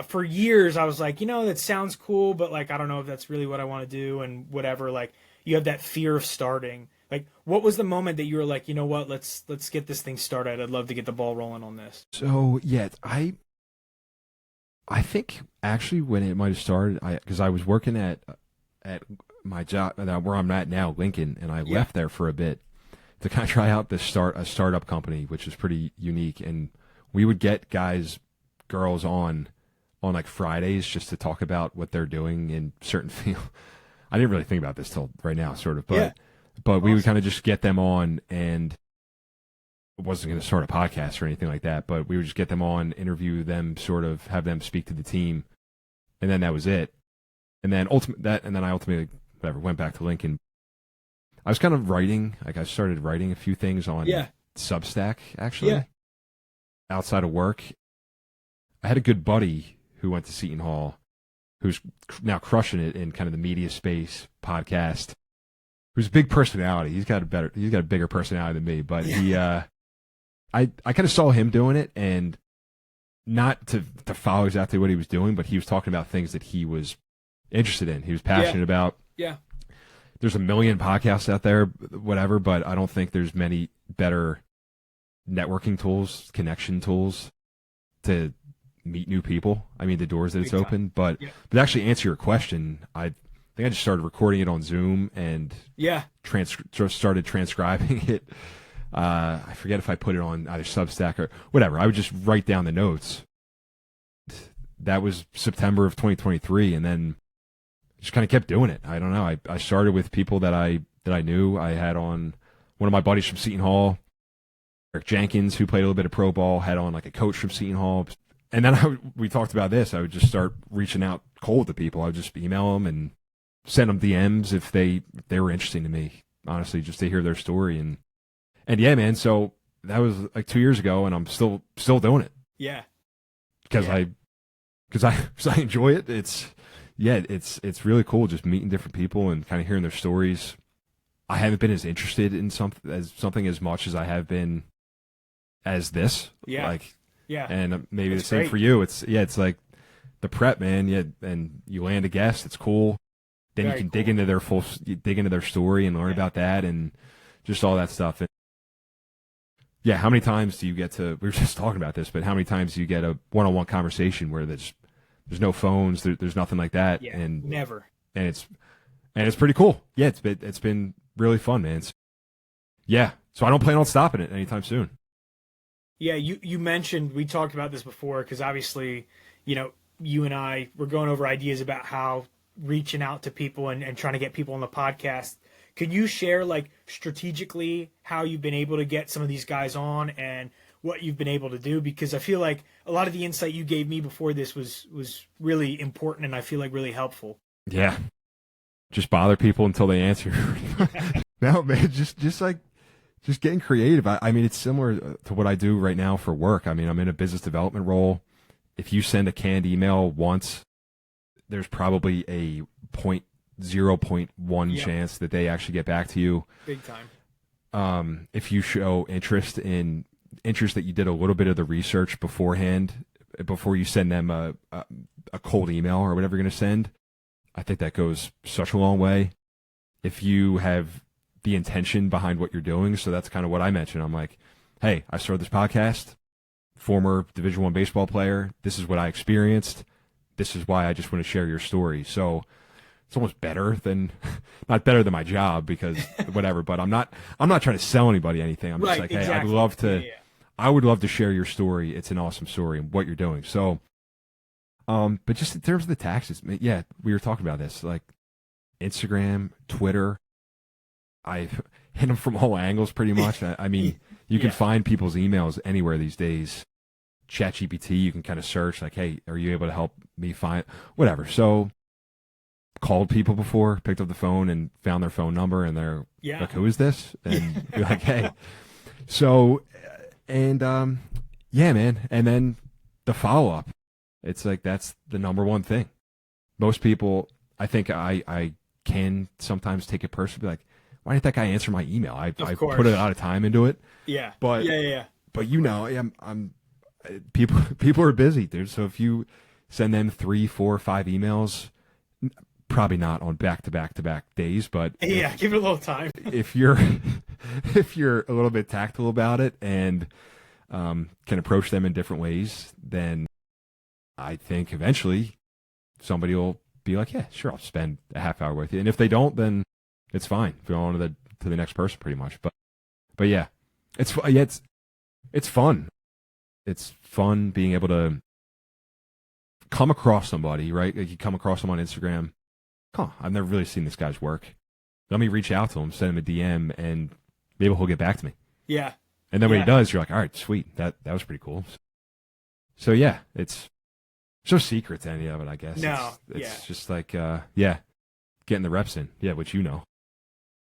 for years I was like, you know, that sounds cool, but like, I don't know if that's really what I want to do and whatever. Like you have that fear of starting. Like, what was the moment that you were like, you know what, let's get this thing started. I'd love to get the ball rolling on this. So yeah, I think actually when it might have started, because I was working at my job where I'm at now, Lincoln, and I left there for a bit to kind of try out a startup company, which is pretty unique. And we would get girls on like Fridays just to talk about what they're doing in certain field. I didn't really think about this till right now, sort of, but we would kind of just get them on, and I wasn't going to start a podcast or anything like that, but we would just get them on, interview them, sort of have them speak to the team, and then that was it. And then I ultimately went back to Lincoln. I was kind of writing, like I started writing a few things on Substack actually, outside of work. I had a good buddy who went to Seton Hall, who's now crushing it in kind of the media space, podcast. Who's a big personality. He's got a bigger personality than me, but I kind of saw him doing it, and not to follow exactly what he was doing, but he was talking about things that he was interested in. He was passionate about. Yeah. There's a million podcasts out there, whatever, but I don't think there's many better networking tools, connection tools to meet new people. I mean, the doors that it's opened, but to actually answer your question, I think I just started recording it on Zoom and started transcribing it. I forget if I put it on either Substack or whatever. I would just write down the notes. That was September of 2023, and then just kind of kept doing it. I don't know. I started with people that I knew. I had on one of my buddies from Seton Hall, Eric Jenkins, who played a little bit of pro ball, had on like a coach from Seton Hall. And then we talked about this. I would just start reaching out cold to people. I would just email them and send them DMs if they were interesting to me, honestly, just to hear their story. And yeah, man, so that was like 2 years ago, and I'm still doing it. Yeah. Because I enjoy it. It's yeah, it's really cool just meeting different people and kind of hearing their stories. I haven't been as interested in something as much as I have been as this. Yeah. Like, Yeah. and maybe That's the same great. for you. It's like the prep, man. Yeah, and you land a guest. It's cool. Then Very you can cool. dig into their story and learn Yeah. about that and just all that stuff. And yeah, how many times do you get to? We were just talking about this, but how many times do you get a one-on-one conversation where there's no phones, there's nothing like that, Yeah. and Never. and it's pretty cool. Yeah, it's been really fun, man. Yeah, so I don't plan on stopping it anytime soon. Yeah, you mentioned, we talked about this before, because obviously, you and I were going over ideas about how reaching out to people and trying to get people on the podcast. Could you share, like, strategically how you've been able to get some of these guys on and what you've been able to do? Because I feel like a lot of the insight you gave me before this was really important, and I feel like really helpful. Yeah, just bother people until they answer. No, man, just getting creative. I mean, it's similar to what I do right now for work. I mean, I'm in a business development role. If you send a canned email once, there's probably a 0.1 Yep. chance that they actually get back to you. Big time. If you show interest that you did a little bit of the research beforehand, before you send them a cold email or whatever you're going to send, I think that goes such a long way. If you have the intention behind what you're doing, so that's kind of what I mentioned. I'm like, hey, I started this podcast, former Division I baseball player. This is what I experienced. This is why I just want to share your story. So it's almost better than, not better than my job because whatever, but I'm not trying to sell anybody anything. I'm just Right, like, hey, exactly. I'd love to, Yeah. I would love to share your story. It's an awesome story and what you're doing. So, but just in terms of the taxes, yeah, we were talking about this, like Instagram, Twitter. I hit them from all angles pretty much. I mean, you can Yeah. find people's emails anywhere these days. ChatGPT, you can kind of search like, hey, are you able to help me find whatever? So called people before, picked up the phone and found their phone number and they're Yeah. like, who is this? And you're like, hey. So, and yeah, man. And then the follow-up, it's like, that's the number one thing. Most people, I think I can sometimes take it personally, be like, why didn't that guy answer my email? I course. put a lot of time into it. Yeah. But Yeah. But I'm people are busy, dude. So if you send them 3, 4, 5 emails, probably not on back to back days, but Yeah, give it a little time. if you're if you're a little bit tactful about it and can approach them in different ways, then I think eventually somebody will be like, yeah, sure, I'll spend a half hour with you. And if they don't, then it's fine. Go on to the next person, pretty much. But yeah, it's fun. It's fun being able to come across somebody, right? Like you come across them on Instagram. I've never really seen this guy's work. Let me reach out to him, send him a DM, and maybe he'll get back to me. Yeah. And then when Yeah. he does, you're like, all right, sweet. That was pretty cool. So yeah, it's no secret to any of it, I guess. No, It's just like, yeah, getting the reps in. Yeah, which you know.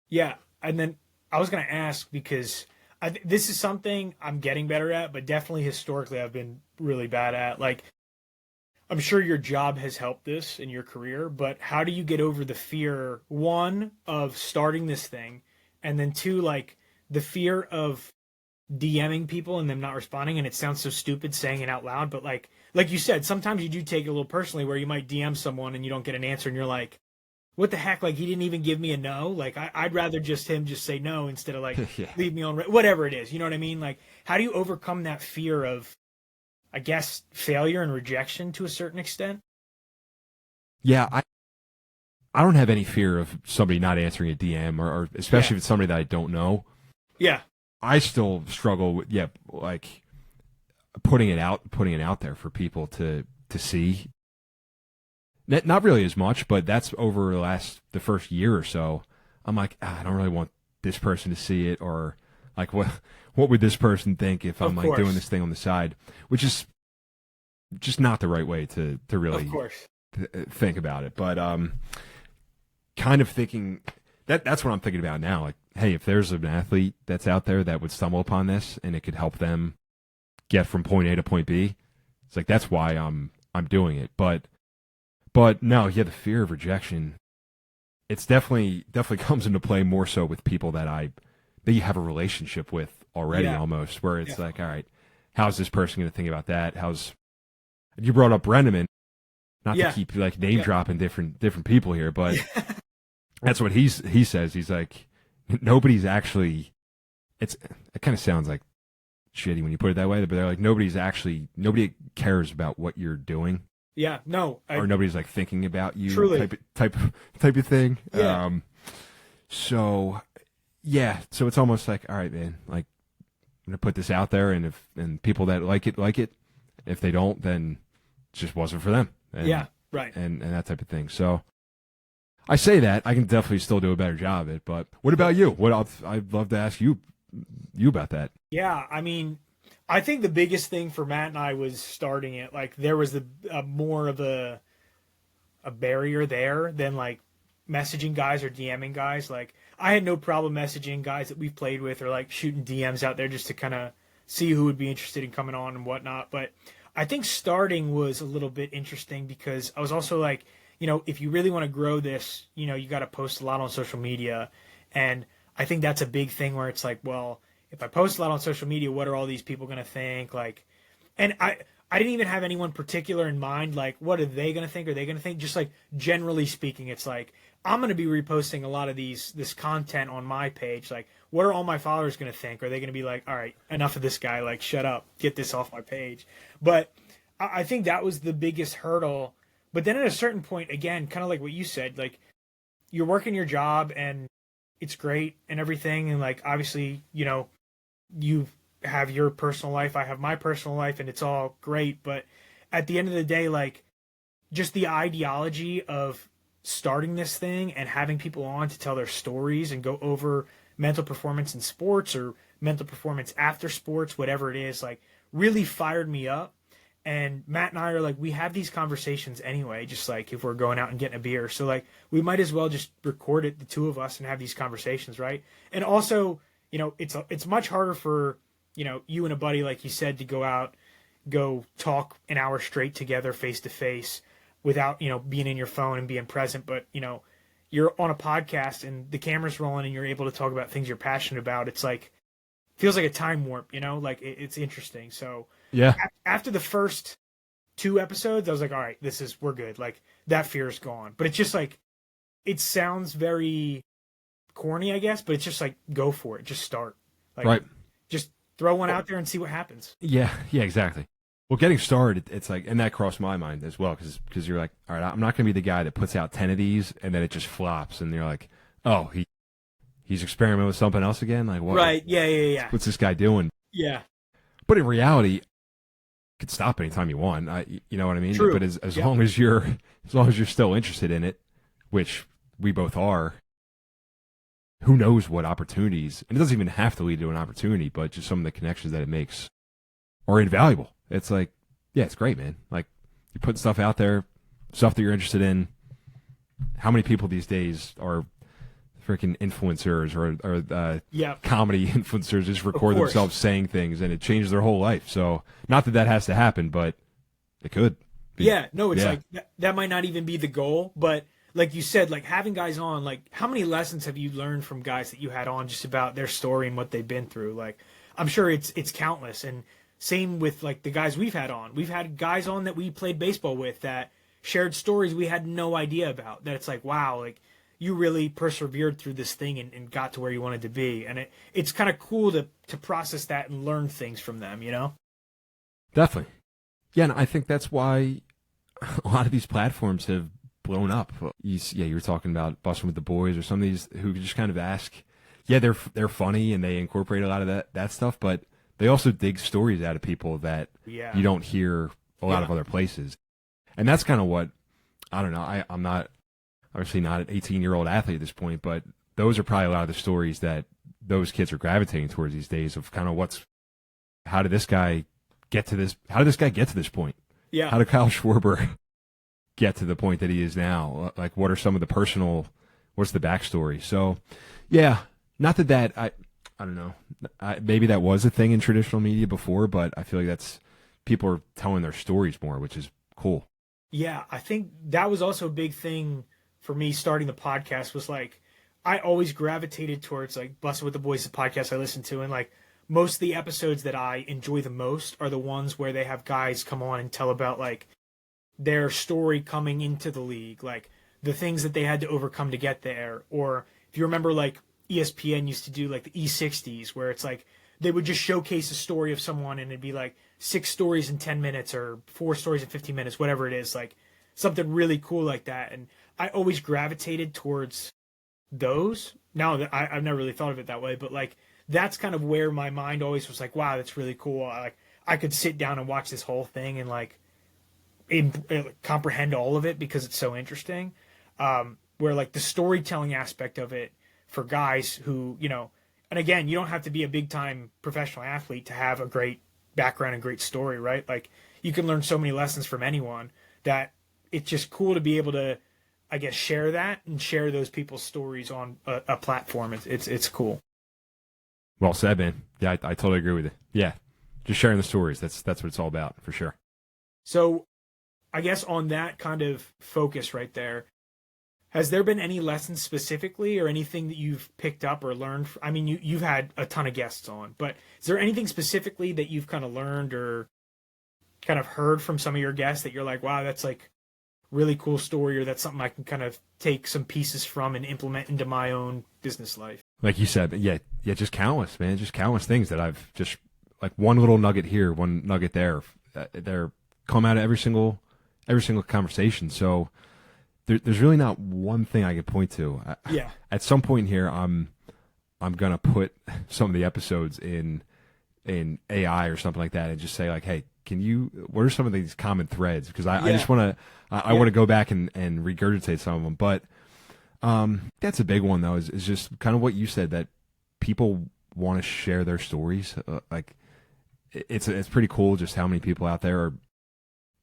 Yeah, and then I was going to ask because this is something I'm getting better at, but definitely historically I've been really bad at. Like, I'm sure your job has helped this in your career, but how do you get over the fear, one, of starting this thing, and then two, like the fear of DMing people and them not responding? And it sounds so stupid saying it out loud, but like you said, sometimes you do take it a little personally where you might DM someone and you don't get an answer and you're like, what the heck? Like, he didn't even give me a no. Like, I'd rather him just say no instead of like Yeah. leave me on whatever it is. You know what I mean? Like, how do you overcome that fear of, I guess, failure and rejection to a certain extent? Yeah, I don't have any fear of somebody not answering a DM or especially if it's somebody that I don't know. Yeah. I still struggle with like putting it out there for people to see. Not really as much, but that's over the first year or so. I'm like, I don't really want this person to see it, or like what would this person think if I'm like doing this thing on the side, which is just not the right way to really think about it. But kind of thinking that's what I'm thinking about now. Like, hey, if there's an athlete that's out there that would stumble upon this and it could help them get from point A to point B, it's like that's why I'm doing it. But But no, yeah, the fear of rejection, it's definitely comes into play more so with people that you have a relationship with already, almost, where it's like, all right, how's this person going to think about that? You brought up Brenneman, not to keep like name dropping different people here, but that's what he says. He's like, nobody's actually. It kind of sounds like shitty when you put it that way, but they're like, nobody cares about what you're doing. Yeah, no, or nobody's like thinking about you, truly. type of thing. Yeah. So it's almost like, all right, man, like I'm gonna put this out there, and if people that like it. If they don't, then it just wasn't for them. And, right. And that type of thing. So I say that I can definitely still do a better job at it. But what about you? I'd love to ask you about that. Yeah, I mean, I think the biggest thing for Matt and I was starting it. Like there was more of a barrier there than like messaging guys or DMing guys. Like I had no problem messaging guys that we've played with, or like shooting DMs out there just to kind of see who would be interested in coming on and whatnot. But I think starting was a little bit interesting because I was also like, if you really want to grow this, you got to post a lot on social media. And I think that's a big thing where it's like, well, if I post a lot on social media, what are all these people going to think? Like, and I didn't even have anyone particular in mind. Like, what are they going to think? Are they going to think? Just like generally speaking, it's like, I'm going to be reposting a lot of this content on my page. Like, what are all my followers going to think? Are they going to be like, all right, enough of this guy, like, shut up, get this off my page? But I think that was the biggest hurdle. But then at a certain point, again, kind of like what you said, like, you're working your job and it's great and everything. And like, obviously, you have your personal life, I have my personal life, and it's all great. But at the end of the day, like, just the ideology of starting this thing and having people on to tell their stories and go over mental performance in sports or mental performance after sports, whatever it is, like really fired me up. And Matt and I are like, we have these conversations anyway, just like if we're going out and getting a beer. So like, we might as well just record it, the two of us, and have these conversations. Right. And also, it's much harder for, you and a buddy, like you said, to go talk an hour straight together face to face without, being in your phone and being present. But, you're on a podcast and the camera's rolling and you're able to talk about things you're passionate about. It's like, feels like a time warp, like it's interesting. So yeah, after the first 2 episodes, I was like, all right, we're good. Like that fear is gone. But it's just like, it sounds very corny, I guess, but it's just like, go for it. Just start. Like, right. Just throw one out there and see what happens. Yeah, exactly. Well, getting started, it's like, and that crossed my mind as well, because you're like, all right, I'm not going to be the guy that puts out 10 of these and then it just flops, and you're like, oh, he's experimenting with something else again? Like, what? Right, yeah. What's this guy doing? Yeah. But in reality, you could stop anytime you want. You know what I mean? True. But as long as you're still interested in it, which we both are, who knows what opportunities, and it doesn't even have to lead to an opportunity, but just some of the connections that it makes are invaluable. It's like, yeah, it's great, man. Like, you put stuff out there, stuff that you're interested in. How many people these days are freaking influencers or comedy influencers, just record themselves saying things, and it changes their whole life? So, not that has to happen, but it could. Like that might not even be the goal, but like you said, like having guys on, like how many lessons have you learned from guys that you had on just about their story and what they've been through? Like, I'm sure it's countless. And same with like the guys we've had on. We've had guys on that we played baseball with that shared stories we had no idea about. That it's like, wow, like you really persevered through this thing and got to where you wanted to be. And it's kind of cool to process that and learn things from them, Definitely. Yeah, and I think that's why a lot of these platforms have blown up. You were talking about Busting with the Boys or some of these who just kind of ask. Yeah, they're funny and they incorporate a lot of that stuff, but they also dig stories out of people that you don't hear a lot of other places. And that's kind of what, I don't know, I'm not, obviously not an 18-year-old athlete at this point, but those are probably a lot of the stories that those kids are gravitating towards these days of kind of how did this guy get to this? How did this guy get to this point? Yeah. How did Kyle Schwarber get to the point that he is now? Like, what are some of the what's the backstory? So, yeah, not that I don't know. Maybe that was a thing in traditional media before, but I feel like people are telling their stories more, which is cool. Yeah, I think that was also a big thing for me starting the podcast was like I always gravitated towards like Bustin' with the Boys, the podcast I listen to, and like most of the episodes that I enjoy the most are the ones where they have guys come on and tell about like their story coming into the league, like the things that they had to overcome to get there. Or if you remember, like ESPN used to do like the E60s, where it's like they would just showcase a story of someone and it'd be like 6 stories in 10 minutes or 4 stories in 15 minutes, whatever it is, like something really cool like that. And I always gravitated towards those. Now that I've never really thought of it that way, but like that's kind of where my mind always was like, wow, that's really cool. I could sit down and watch this whole thing and like comprehend all of it because it's so interesting. Where like the storytelling aspect of it for guys who, and again, you don't have to be a big time professional athlete to have a great background and great story, right? Like you can learn so many lessons from anyone that it's just cool to be able to, I guess, share that and share those people's stories on a platform. It's cool. Well said, man. Yeah, I totally agree with you. Yeah, just sharing the stories. That's what it's all about, for sure. So I guess on that kind of focus right there, has there been any lessons specifically or anything that you've picked up or learned? I mean, you've had a ton of guests on, but is there anything specifically that you've kind of learned or kind of heard from some of your guests that you're like, wow, that's like really cool story, or that's something I can kind of take some pieces from and implement into my own business life? Like you said, yeah, just countless, man, just countless things that I've just like one little nugget here, one nugget there. They're come out of every single conversation. So there's really not one thing I can point to. Yeah. At some point here, I'm gonna put some of the episodes in AI or something like that, and just say like, hey, what are some of these common threads? Because I just want to go back and regurgitate some of them. But that's a big one though. Is just kind of what you said, that people want to share their stories. Like it's pretty cool just how many people out there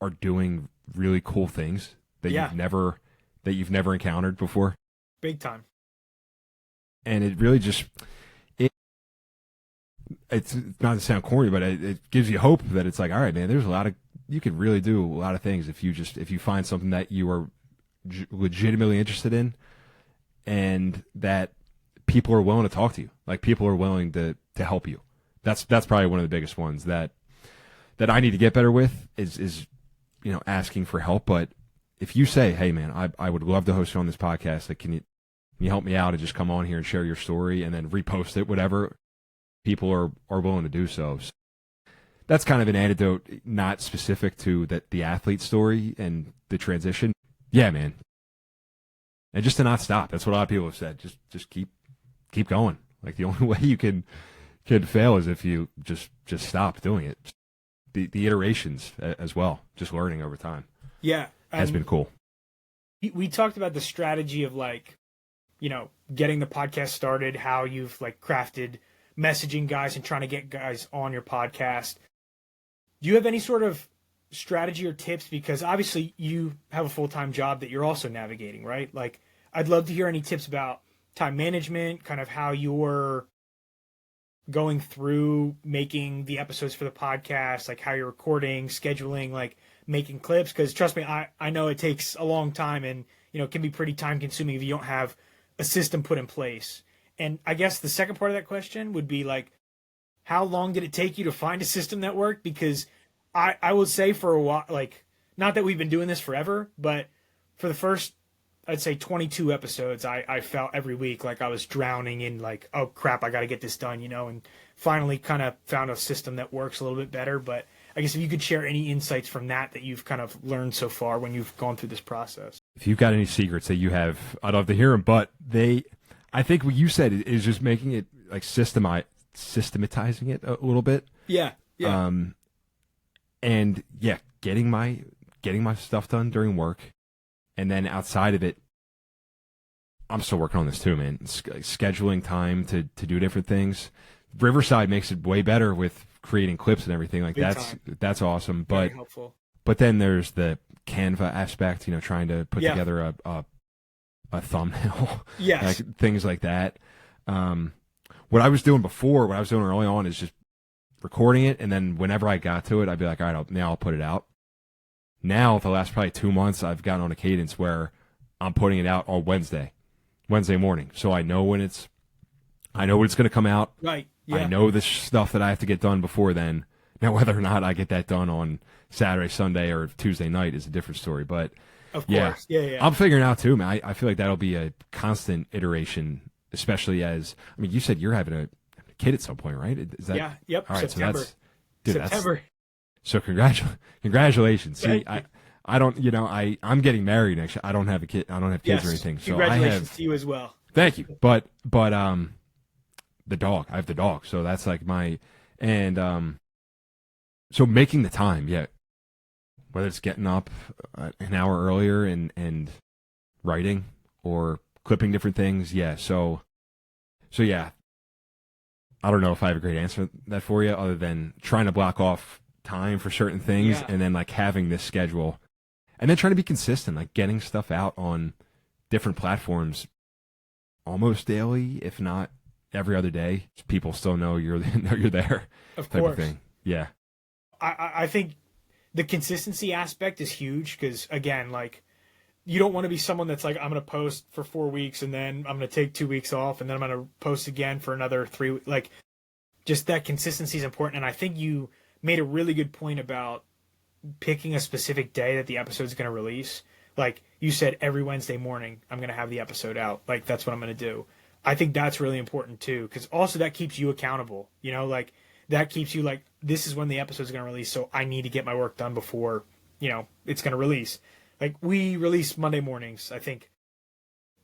are doing really cool things that you've never encountered before. Big time. And it really just it's not to sound corny, but it gives you hope that it's like, all right, man, you could really do a lot of things if you find something that you are legitimately interested in, and that people are willing to talk to you. Like people are willing to help you. That's probably one of the biggest ones that I need to get better with is asking for help. But if you say, hey man, I would love to host you on this podcast, like can you help me out and just come on here and share your story and then repost it, whatever, people are willing to do so. So that's kind of an anecdote, not specific to the athlete story and the transition. Yeah, man. And just to not stop. That's what a lot of people have said. Just keep going. Like the only way you can fail is if you just stop doing it. The iterations as well, just learning over time. Yeah. Has been cool. We talked about the strategy of like, getting the podcast started, how you've like crafted messaging guys and trying to get guys on your podcast. Do you have any sort of strategy or tips? Because obviously you have a full-time job that you're also navigating, right? Like I'd love to hear any tips about time management, kind of how you're going through making the episodes for the podcast, like how you're recording, scheduling, like making clips. Because trust me, I know it takes a long time and, it can be pretty time consuming if you don't have a system put in place. And I guess the second part of that question would be like, how long did it take you to find a system that worked? Because I would say for a while, like, not that we've been doing this forever, but for the first, I'd say 22 episodes, I felt every week like I was drowning in like, oh crap, I got to get this done, and finally kind of found a system that works a little bit better. But I guess if you could share any insights from that you've kind of learned so far when you've gone through this process. If you've got any secrets that you have, I'd love to hear them. But I think what you said is just making it like systematizing it a little bit. Yeah. Yeah. And yeah, getting my stuff done during work, and then outside of it, I'm still working on this too, man. Scheduling time to do different things. Riverside makes it way better with creating clips and everything. Like that's awesome. Very helpful. But then there's the Canva aspect, trying to put together a thumbnail, yes, like, things like that. What I was doing early on is just recording it, and then whenever I got to it, I'd be like, all right, I'll put it out. Now, the last probably 2 months, I've gotten on a cadence where I'm putting it out on Wednesday morning. So I know when it's going to come out. Right. Yeah. I know the stuff that I have to get done before then. Now, whether or not I get that done on Saturday, Sunday, or Tuesday night is a different story. But Of course. Yeah. I'm figuring out too, man. I feel like that'll be a constant iteration, especially as, I mean, you said you're having a kid at some point, right? Is that? Yeah. Yep. All right. September. So that's, dude, September. so congratulations. See, Thank you. I don't, I'm getting married next year. I don't have a kid. I don't have kids or anything. So Congratulations to you as well. Thank you. But the dog. I have the dog. So that's like so making the time, yeah. Whether it's getting up an hour earlier and writing or clipping different things, yeah. So yeah. I don't know if I have a great answer to that for you, other than trying to block off time for certain things, and then like having this schedule, and then trying to be consistent, like getting stuff out on different platforms almost daily, if not every other day. So people still know you're there. Of type course. of thing. Yeah. I think the consistency aspect is huge because, again, like, you don't want to be someone that's like, I'm going to post for 4 weeks and then I'm going to take 2 weeks off and then I'm going to post again for another 3 weeks. Like, just that consistency is important. And I think you made a really good point about picking a specific day that the episode is going to release. Like you said, every Wednesday morning, I'm going to have the episode out. Like, that's what I'm going to do. I think that's really important too, because also that keeps you accountable. Like that keeps you like, this is when the episode is going to release, so I need to get my work done before, it's going to release. Like, we release Monday mornings. I think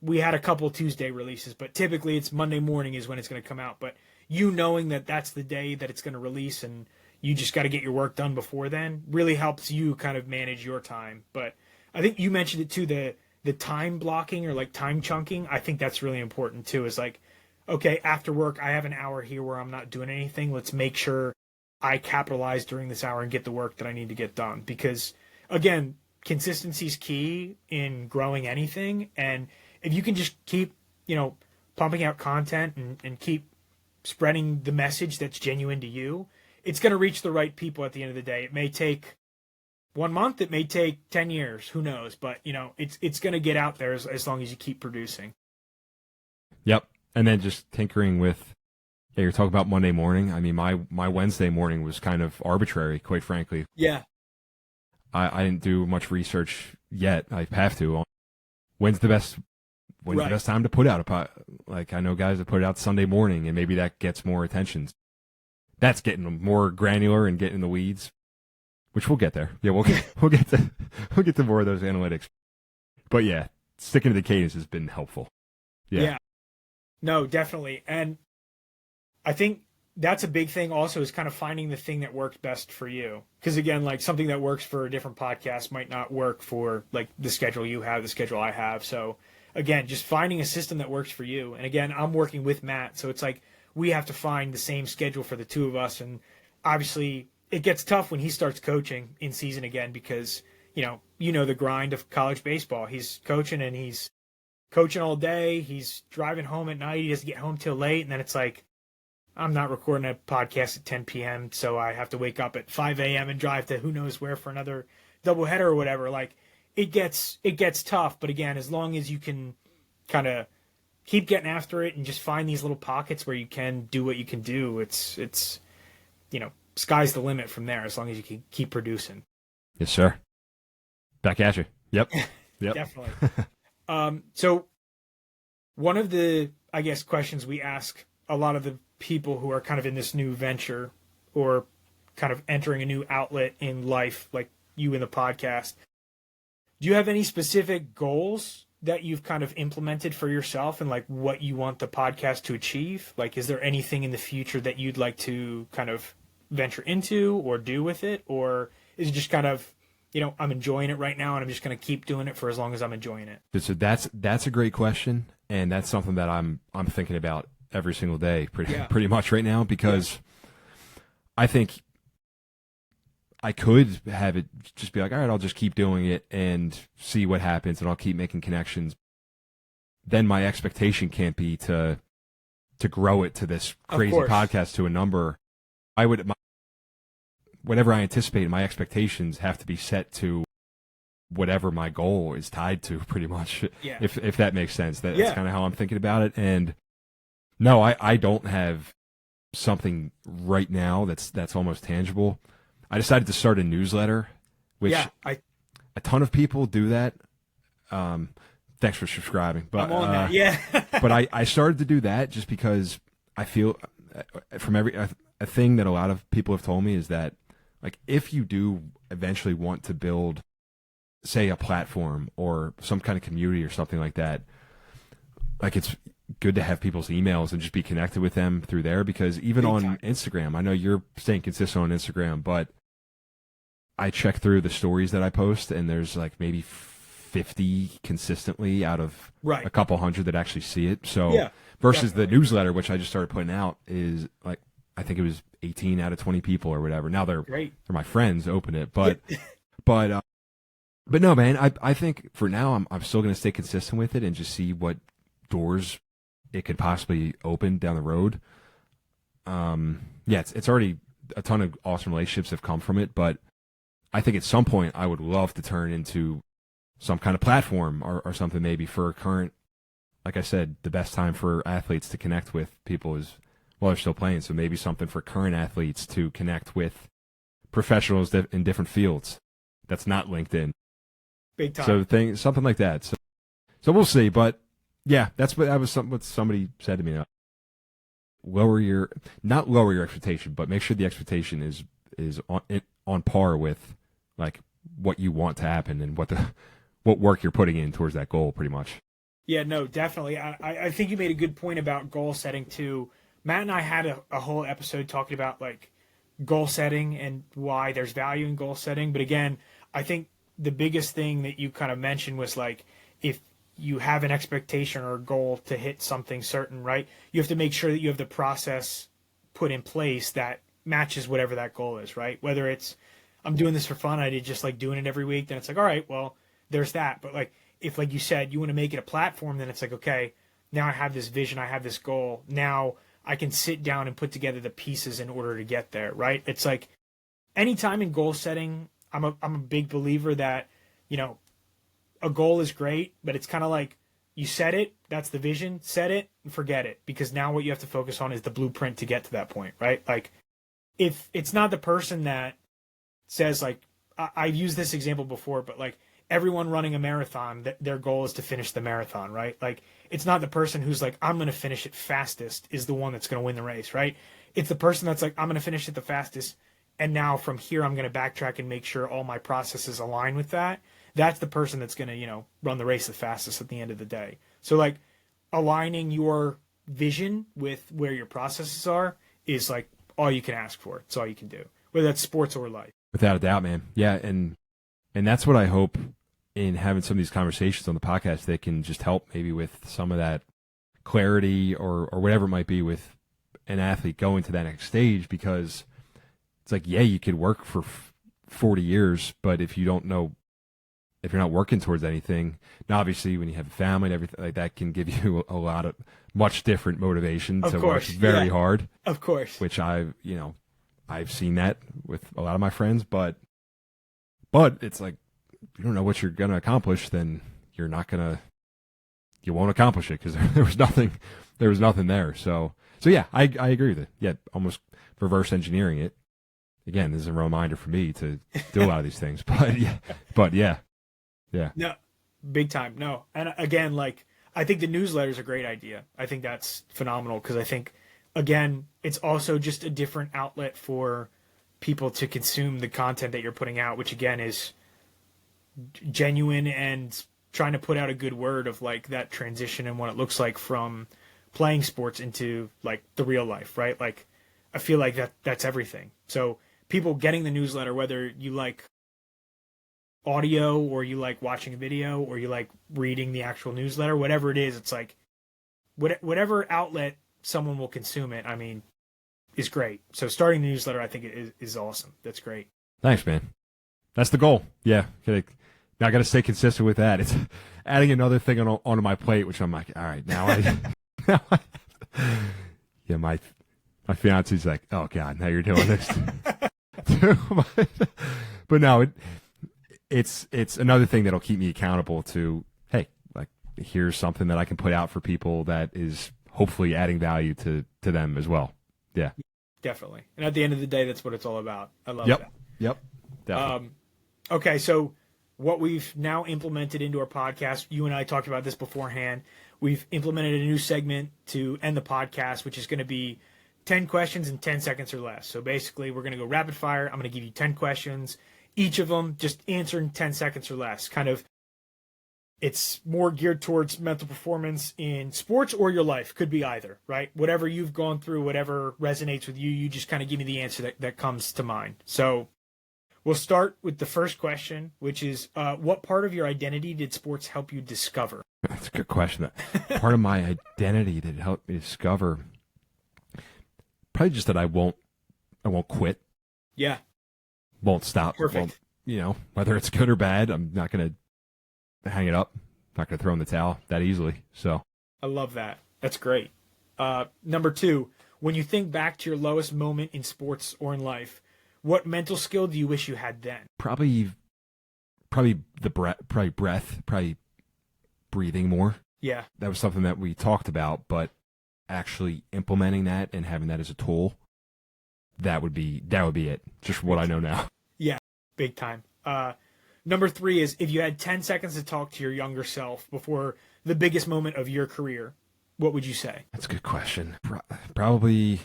we had a couple Tuesday releases, but typically it's Monday morning is when it's going to come out. But knowing that that's the day that it's going to release and you just got to get your work done before then really helps you kind of manage your time. But I think you mentioned it too, the time blocking or like time chunking. I think that's really important too, is like, okay, after work, I have an hour here where I'm not doing anything. Let's make sure I capitalize during this hour and get the work that I need to get done. Because again, consistency is key in growing anything. And if you can just keep, pumping out content and keep spreading the message that's genuine to you, it's going to reach the right people at the end of the day. It may take 1 month, it may take 10 years, who knows? But, it's going to get out there as long as you keep producing. Yep. And then just tinkering with, you're talking about Monday morning. I mean, my Wednesday morning was kind of arbitrary, quite frankly. Yeah. I didn't do much research yet. I have to. When's the best time to put out a pod? Like, I know guys that put it out Sunday morning, and maybe that gets more attention. That's getting more granular and getting in the weeds, which we'll get there. Yeah, we'll get to more of those analytics. But yeah, sticking to the cadence has been helpful. Yeah. No, definitely. And I think that's a big thing also, is kind of finding the thing that works best for you. Because again, like, something that works for a different podcast might not work for like the schedule you have, the schedule I have. So again, just finding a system that works for you. And again, I'm working with Matt, so it's like we have to find the same schedule for the two of us. And obviously it gets tough when he starts coaching in season again, because the grind of college baseball. He's coaching and he's coaching all day. He's driving home at night. He doesn't get home till late. And then it's like, I'm not recording a podcast at 10 p.m., so I have to wake up at 5 a.m. and drive to who knows where for another doubleheader or whatever. Like, it gets tough. But again, as long as you can kind of keep getting after it and just find these little pockets where you can do what you can do, it's sky's the limit from there, as long as you can keep producing. Yes, sir. Back at you. Yep. Definitely. So one of the, I guess, questions we ask a lot of the people who are kind of in this new venture or kind of entering a new outlet in life, like you in the podcast, do you have any specific goals that you've kind of implemented for yourself and like what you want the podcast to achieve? Like, is there anything in the future that you'd like to kind of venture into or do with it? Or is it just kind of, I'm enjoying it right now and I'm just going to keep doing it for as long as I'm enjoying it? So that's a great question. And that's something that I'm thinking about every single day, pretty much right now, because I think I could have it just be like, all right, I'll just keep doing it and see what happens, and I'll keep making connections. Then my expectation can't be to grow it to this crazy podcast to a number. Whatever I anticipate, my expectations have to be set to whatever my goal is tied to, pretty much. Yeah. If that makes sense. That's kind of how I'm thinking about it. And no, I don't have something right now that's almost tangible. I decided to start a newsletter, which a ton of people do that. Thanks for subscribing. But I'm on that. Yeah. but I started to do that just because I feel from a thing that a lot of people have told me is that, like, if you do eventually want to build, say, a platform or some kind of community or something like that, like, it's good to have people's emails and just be connected with them through there, because even on Instagram, I know you're staying consistent on Instagram, but I check through the stories that I post and there's like maybe 50 consistently out of a couple hundred that actually see it. So versus the newsletter, which I just started putting out, is like, I think it was 18 out of 20 people or whatever. Now they're my friends open it, but no, man, I think for now I'm still going to stay consistent with it and just see what doors it could possibly open down the road. It's already a ton of awesome relationships have come from it, but I think at some point I would love to turn into some kind of platform or something, maybe for current, like I said, the best time for athletes to connect with people is while they're still playing. So maybe something for current athletes to connect with professionals in different fields. That's not LinkedIn. Big time. So something like that. So we'll see. But yeah, that was what somebody said to me. Not lower your expectation, but make sure the expectation is on par with like what you want to happen and what work you're putting in towards that goal, pretty much. Yeah, no, definitely. I think you made a good point about goal setting too. Matt and I had a whole episode talking about like goal setting and why there's value in goal setting. But again, I think the biggest thing that you kind of mentioned was like, if you have an expectation or a goal to hit something certain, right, you have to make sure that you have the process put in place that matches whatever that goal is, right? Whether it's, I'm doing this for fun, I did just like doing it every week, then it's like, all right, well, there's that. But like, if like you said, you want to make it a platform, then it's like, okay, now I have this vision, I have this goal. Now I can sit down and put together the pieces in order to get there, right? It's like anytime in goal setting, I'm a big believer that, you know, a goal is great, but it's kind of like you set it, that's the vision, set it and forget it, because now what you have to focus on is the blueprint to get to that point, right? Like if it's not the person that says like, I've used this example before, but like everyone running a marathon, their goal is to finish the marathon, right? Like it's not the person who's like, I'm going to finish it fastest is the one that's going to win the race, right? It's the person that's like, I'm going to finish it the fastest, and now from here I'm going to backtrack and make sure all my processes align with that. That's the person that's going to, you know, run the race the fastest at the end of the day. So like aligning your vision with where your processes are is like all you can ask for. It's all you can do, whether that's sports or life. Without a doubt, man. Yeah. And that's what I hope in having some of these conversations on the podcast that can just help maybe with some of that clarity or whatever it might be with an athlete going to that next stage, because it's like, yeah, you could work for 40 years, but if you don't know, if you're not working towards anything, now obviously when you have a family and everything like that can give you a lot of much different motivation to work very hard. Of course. Which I've seen that with a lot of my friends, but it's like, if you don't know what you're going to accomplish, then you won't accomplish it, because there was nothing there. So yeah, I agree with it. Yeah. Almost reverse engineering it. Again, this is a reminder for me to do a lot of these things, but yeah. No, big time. No. And again, like, I think the newsletter is a great idea. I think that's phenomenal, because I think, again, it's also just a different outlet for people to consume the content that you're putting out, which again is genuine and trying to put out a good word of like that transition and what it looks like from playing sports into like the real life, right? Like, I feel like that's everything. So people getting the newsletter, whether you like audio or you like watching a video or you like reading the actual newsletter, whatever it is, it's like whatever outlet someone will consume it, I mean, is great. So starting the newsletter, I think is awesome. That's great. Thanks, man. That's the goal. Yeah. Now I got to stay consistent with that. It's adding another thing onto my plate, which I'm like, all right, yeah, my fiance's like, oh God, now you're doing this. But no, it's another thing that'll keep me accountable to, hey, like, here's something that I can put out for people that is hopefully adding value to them as well. Yeah. Definitely. And at the end of the day, that's what it's all about. I love Yep. that. Yep. Definitely. Okay, so what we've now implemented into our podcast, you and I talked about this beforehand. We've implemented a new segment to end the podcast, which is going to be 10 questions in 10 seconds or less. So basically, we're going to go rapid fire. I'm going to give you 10 questions. Each of them, just answer in 10 seconds or less. Kind of, it's more geared towards mental performance in sports or your life. Could be either, right? Whatever you've gone through, whatever resonates with you, you just kind of give me the answer that comes to mind. So we'll start with the first question, which is, what part of your identity did sports help you discover? That's a good question. Part of my identity that helped me discover, probably just that I won't quit. Yeah. Won't stop. Perfect. Whether it's good or bad, I'm not going to hang it up. Not going to throw in the towel that easily. So I love that. That's great. Number 2, when you think back to your lowest moment in sports or in life, what mental skill do you wish you had then? Probably breath, probably breathing more. Yeah. That was something that we talked about, but actually implementing that and having that as a tool, that would be it. Just what I know now. Yeah, big time. Number 3 is, if you had 10 seconds to talk to your younger self before the biggest moment of your career, what would you say? That's a good question. Probably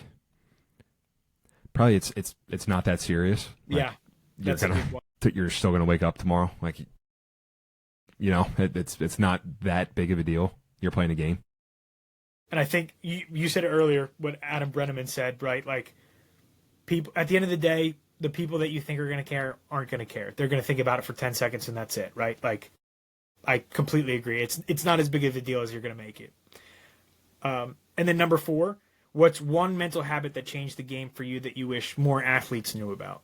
it's not that serious. Like, Yeah, that's a good one. You're still gonna wake up tomorrow. Like, it's not that big of a deal. You're playing a game. And I think you said it earlier, what Adam Brenneman said, right? Like, people at the end of the day, the people that you think are going to care aren't going to care. They're going to think about it for 10 seconds and that's it, right? Like, I completely agree. It's not as big of a deal as you're going to make it. And then number 4, what's one mental habit that changed the game for you that you wish more athletes knew about?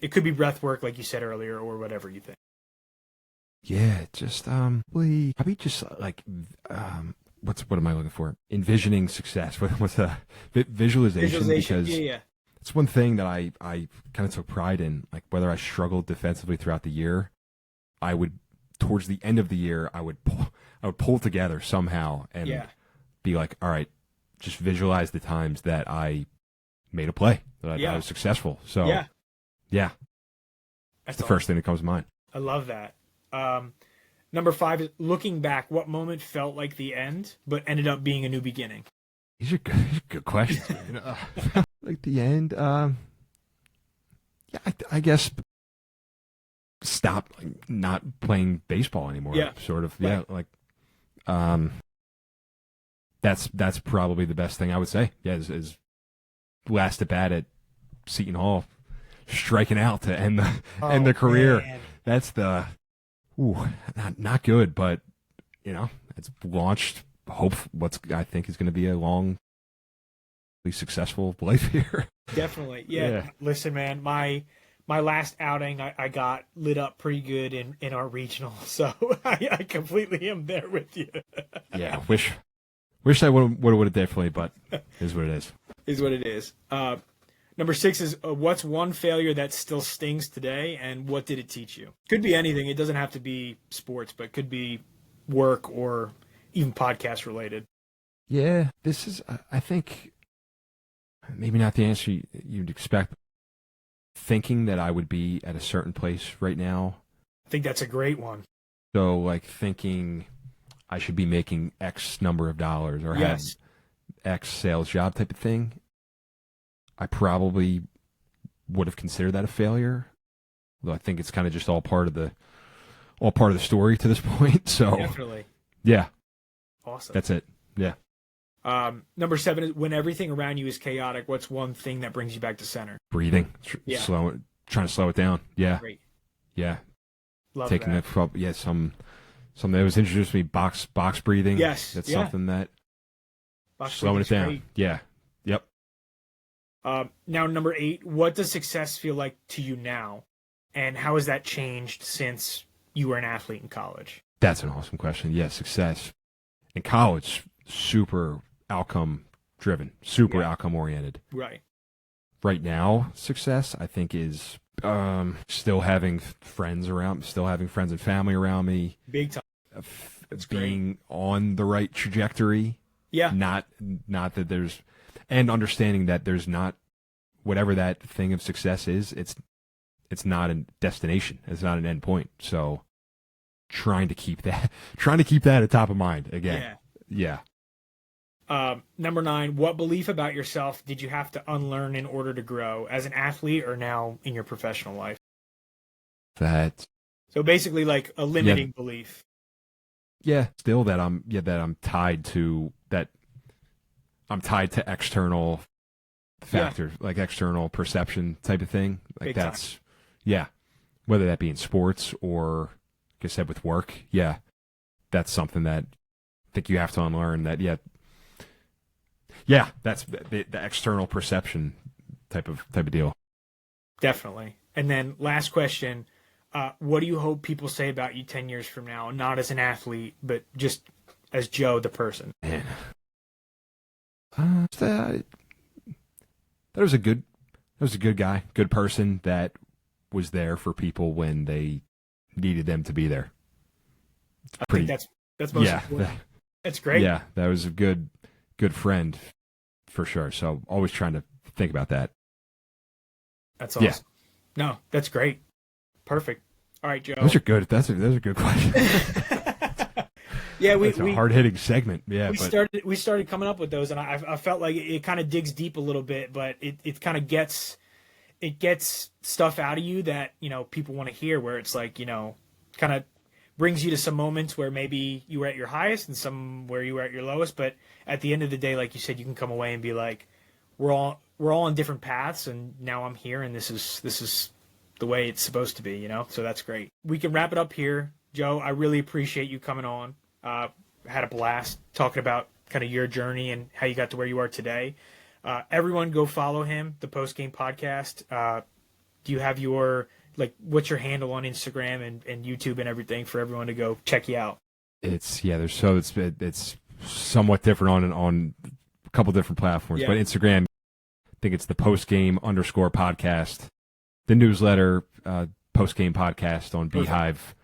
It could be breath work, like you said earlier, or whatever you think. Yeah, just probably just like what am I looking for? Envisioning success. What's a visualization? Because yeah. it's one thing that I kind of took pride in. Like, whether I struggled defensively throughout the year, I would, towards the end of the year, I would pull together somehow and be like, all right, just visualize the times that I made a play, that I was successful. So yeah, that's the first thing that comes to mind. I love that. Number 5 is, looking back, what moment felt like the end but ended up being a new beginning? These are good questions. Like the end, I guess stop, like, not playing baseball anymore. Yeah, sort of. Right. Yeah, like that's probably the best thing I would say. Yeah, is last at bat at Seton Hall, striking out to end the career. Man. That's the not good, but it's launched I think is going to be a long, successful life here. Definitely. Yeah. Listen, man, my last outing, I got lit up pretty good in our regional, so I completely am there with you. Yeah, wish I would have definitely, but is what it is. Is what it is. Number 6 is, what's one failure that still stings today, and what did it teach you? Could be anything. It doesn't have to be sports, but could be work or even podcast related. Yeah, this is, I think, maybe not the answer you'd expect. Thinking that I would be at a certain place right now. I think that's a great one. So, like, thinking I should be making X number of dollars or have X sales job type of thing. I probably would have considered that a failure, though I think it's kind of just all part of the story to this point. So definitely, yeah, awesome. That's it. Yeah. Number 7 is, when everything around you is chaotic, what's one thing that brings you back to center? Breathing, trying to slow it down. Yeah, great. Yeah, Love taking that. Something that was introduced to me. Box breathing. Yes, that's something that box slowing it down. Great. Yeah. Yep. Now, number 8, what does success feel like to you now? And how has that changed since you were an athlete in college? That's an awesome question. Yeah, success. In college, super outcome driven, super outcome oriented. Right. Right now, success, I think, is Still having friends around, still having friends and family around me, Big time. That's being on the right trajectory. Yeah. Not that there's, and understanding that there's not, whatever that thing of success is, it's not a destination. It's not an end point. So trying to keep that at top of mind again. Yeah. Number 9, what belief about yourself did you have to unlearn in order to grow as an athlete or now in your professional life? So basically like a limiting belief. Yeah. Still that I'm tied to external factors, like external perception type of thing. Like Big that's, time. yeah. Whether that be in sports or, like I said, with work. Yeah. That's something that I think you have to unlearn that. Yeah, that's the external perception type of deal. Definitely. And then last question, what do you hope people say about you 10 years from now? Not as an athlete, but just as Joe, the person. Man. That was a good guy, good person that was there for people when they needed them to be there. I think that's most important. That's great. Yeah, that was a good friend for sure. So always trying to think about that. That's awesome. Yeah. No, that's great. Perfect. All right, Joe. Those are good. Those are good questions. Yeah, it's a hard-hitting segment. Yeah, we started coming up with those, and I felt like it kind of digs deep a little bit, but it kind of gets stuff out of you that people want to hear. Where it's like kind of brings you to some moments where maybe you were at your highest and some where you were at your lowest, but at the end of the day, like you said, you can come away and be like, we're all on different paths, and now I'm here, and this is the way it's supposed to be, So that's great. We can wrap it up here, Joe. I really appreciate you coming on. Had a blast talking about kind of your journey and how you got to where you are today. Everyone go follow him, the Post Game Podcast. Do you have what's your handle on Instagram and YouTube and everything for everyone to go check you out? It's somewhat different on a couple different platforms, but Instagram, I think it's the Post Game _podcast. The newsletter, Post Game Podcast on Beehive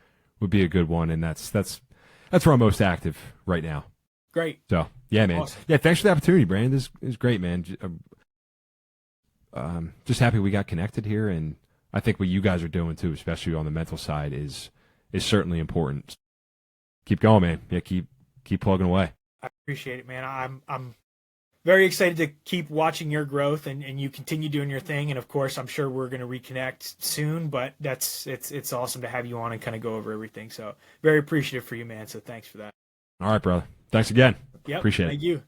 would be a good one, and that's where I'm most active right now. Great. So yeah, man. Awesome. Yeah, thanks for the opportunity, Brandon. This is great, man. Just happy we got connected here, and I think what you guys are doing too, especially on the mental side, is certainly important. Keep going, man. Yeah, keep plugging away. I appreciate it, man. I'm very excited to keep watching your growth and you continue doing your thing. And of course, I'm sure we're going to reconnect soon, but it's awesome to have you on and kind of go over everything. So very appreciative for you, man. So thanks for that. All right, brother. Thanks again. Yep. Appreciate it. Thank you.